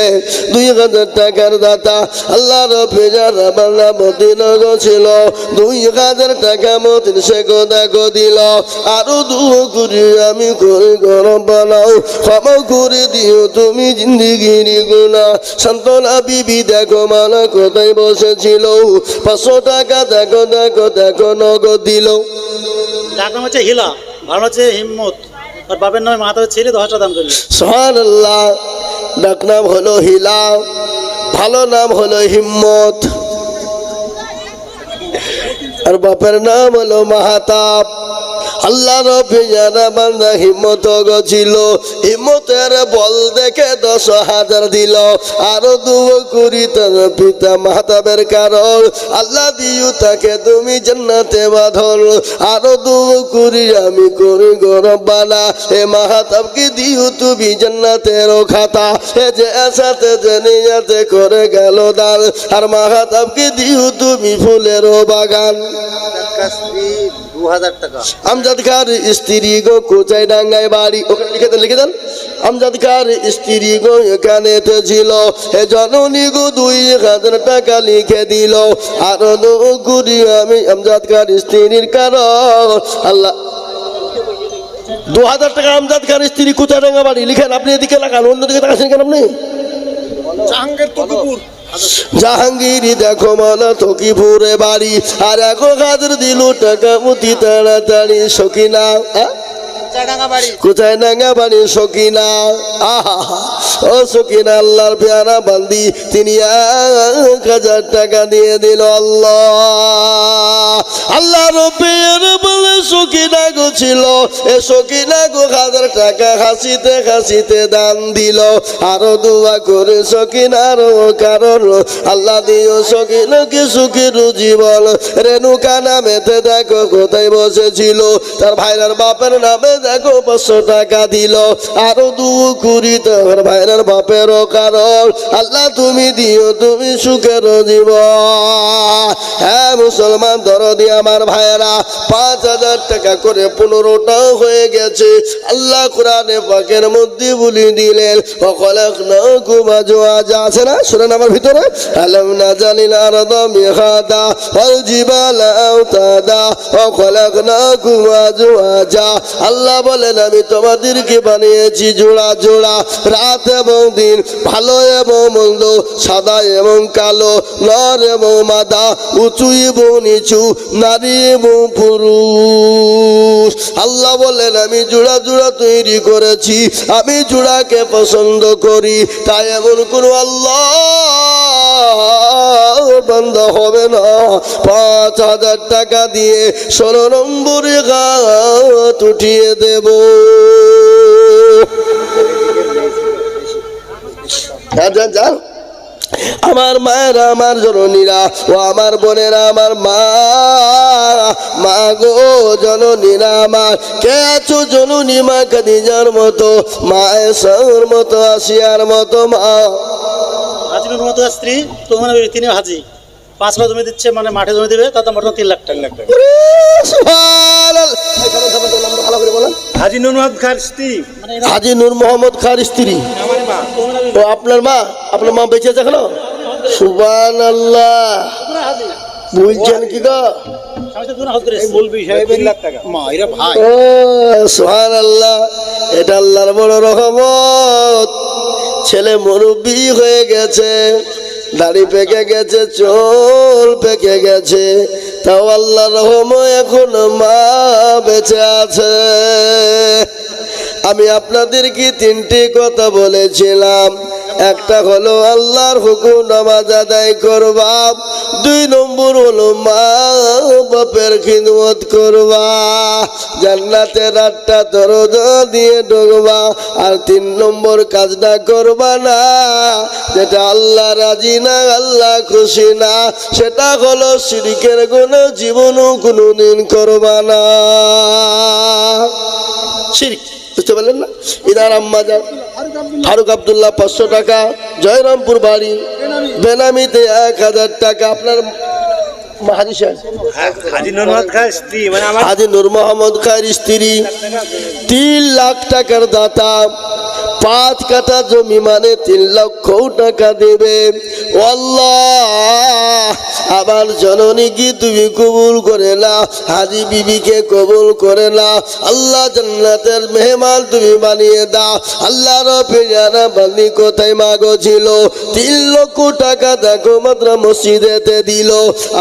2000 টাকার দাতা আল্লাহ রফিজার বাংলা মতিন ছিল 2000 টাকা মতিন সে গোদা দিল আরো দুয়া করি আমি করি গরম বানাও ক্ষমা করে দিও তুমি জিন্দিগির গুণা সান্তনা বিবি দেখো মালা কোথায় বসেছিল 500 টাকা দেখো দেখো দেখো নগদ দিল ডাক নাম হচ্ছে হিলা ভালো হচ্ছে হিম্মত আর বাপের নামে মাথা ছেলে 10 টাকা দান করলো সুবহানাল্লাহ ডাক নাম হলো হিলা ভালো নাম হলো হিম্মত আর বাপের নাম হলো মাহাতাব আল্লাহ রফিয়ানা বান্দা হিম্মত গছিল হিম্মতের বল দেখে 10,000 দিল আরো দুয়া করি তার পিতা মাহতাবের কারণ আল্লাহ দিও তাকে তুমি জান্নাতে বাঁধল আরো দুয়া করি আমি করি গরব বানা এ মাহতাবকে দিও তুমি জান্নাতের খাতা এ যে আসাতে জানিয়াতে করে গেল দান আর মাহতাবকে দিও তুমি ফুলের বাগান কাস্ত্রী 2000 টাকা আমজাদ খার স্ত্রী গো কোচাই ডাঙ্গায় বাড়ি ওখানে লিখে দেন আমজাদ খার স্ত্রী গো এখানে ছিল এ জননী গো 2000 টাকা লিখে দিল আর করি আমি আমজাদ খার স্ত্রীর কারণ আল্লাহ 2000 টাকা আমজাদ খার স্ত্রী কোচাই ডাঙ্গা বাড়ি লিখেন আপনি এদিকে লাগান অন্যদিকে তাকাচ্ছেন কেন আপনি জাহাঙ্গীর তকিপুর জাহাঙ্গীরি দেখো মালা তকিপুরে বাড়ি আর 1000 দিল টাকা মতি তাড়াতাড়ি সকিনা কোথায় নাঙ্গা বাড়ি সকিনা আহা ও সকিনা আল্লাহর পেয়ারা বান্দি তিনি 1000 টাকা দিয়ে দিল আল্লাহ আল্লাহ রব্বির বলে সকিনা গো ছিল এ সকিনা গো 1000 টাকা হাসিতে হাসিতে দান দিল আরো দোয়া করে সকিনার কারণ আল্লাহ দিও সকিনাকে সুখের জীবন রেণুকা নামেতে দেখো কোথায় বসেছিল তার ভাইরার বাপের নামে দেখো 500 টাকা দিল আরো দুয়া করি তার ভাইরার বাপের কারণ আল্লাহ তুমি দিও তুমি সুখের জীবন হ্যাঁ মুসলমান দরদি আমার ভাইরা 5000 টাকা করে 15টা হয়ে গেছে আল্লাহ কোরআনে পাকের মধ্যে বলে দিলেন ওয়াখলাকনাকুম আজওয়াজা আছে না শুনেন আমার ভিতরে আলাম নাজালিল আরদা মিহাদা ওয়াল জিবালা আওতাদা ওয়াখলাকনাকুম আজওয়াজা আল্লাহ আল্লাহ বলেন আমি তোমাদেরকে বানিয়েছি জোড়া জোড়া, রাত এবং দিন, ভালো এবং মন্দ, সাদা এবং কালো, নর এবং মাদা, উঁচু এবং নিচু, নারী এবং পুরুষ। আল্লাহ বলেন আমি জোড়া জোড়া তৈরি করেছি, আমি জোড়াকে পছন্দ করি, তাই এমন কোনো আল্লাহ বান্দা হবে না 5,000 টাকা দিয়ে 16 নম্বরে গাত উঠিয়ে দেব। যান আমার মায়েরা, আমার জননীরা ও আমার বোনেরা, আমার মা মা গো জননীরা আমার, কে আছো জননী মা খাদিজার মতো, মা এসার মতো, আসিয়ার মতো মা। হাজি নুর মোহাম্মদ খার স্ত্রী তোমার তিনি হাজি 5 লাখ জমি দিচ্ছে, মানে মাঠে জমি দেবে, তাতে মোট 3 লাখ টাকা। ভালো করে বলেন। হাজি নুর মোহাম্মদ খার স্ত্রী মানে হাজি নূর মোহাম্মদ খার স্ত্রী। আমার মা। ও আপনার মা? আপনার মা বেঁচে আছে এখনো? সুবহানাল্লাহ। বলছেন কি গো? বলবি সাহেব 3 লাখ টাকা। মা এরা ভাই। ও সুবহানাল্লাহ, এটা আল্লাহর বড় রহমত। ছেলে মুরব্বি হয়ে গেছে, দাড়ি পেকে গেছে, চুল পেকে গেছে, তাও আল্লাহর রহমত এখন মা বেঁচে আছে। আমি আপনাদেরকে 3টি কথা বলেছিলাম, একটা হলো আল্লাহর হুকুম নামাজ আদায় করবা, 2 নম্বর হলো মা বাপের খিদমত করবা, জান্নাতের 8টা দরজা দিয়ে ঢুকবা, আর 3 নম্বর কাজটা করবা না যেটা আল্লাহ রাজি না, আল্লাহ খুশি না, সেটা হলো শিরকের গুনাহ জীবনও কোনোদিন করবা না। শিরক, বুঝতে পারলেন না? ইনার আম্মা যান ফারুক আব্দুল্লাহ 500 টাকা, জয়রামপুর বাড়ি, বেনামিতে 1000 টাকা। আপনার হাজি সাহেব? হাজি নুর মোহাম্মদ খার স্ত্রী মানে আমার হাজি নূর মোহাম্মদ খার স্ত্রী 3 লাখ টাকার দাতা, 5 কাঠা জমি মানে 3 লক্ষ টাকা দেবে। ও আল্লাহ, আমার জননী কি তুমি কবুল করে না, হাজি বিবিকে কবুল করে না, আল্লাহ জান্নাতের মেহমান তুমি বানিয়ে দাও। আল্লাহর পেয়ারা বান্দি কোথায় মাগো ছিল, 3 লক্ষ টাকা দেখো মাত্র মসজিদেতে দিল।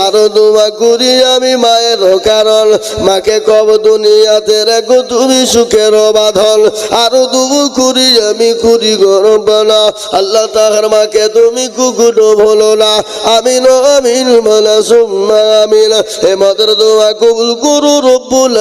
আরো দোয়া করি আমি মায়ের কারণ, মাকে কব দুনিয়াতে রাখো তুমি সুখের বাঁধন। আরো দোয়া করি আমি করি গরম না, আল্লাহ তাহার মাকে তুমি কুকুরও বলো না। আমিন আমিন বলা সুম্মা আমিন। এ মাদের দোয়া কবুল করো রব্বুল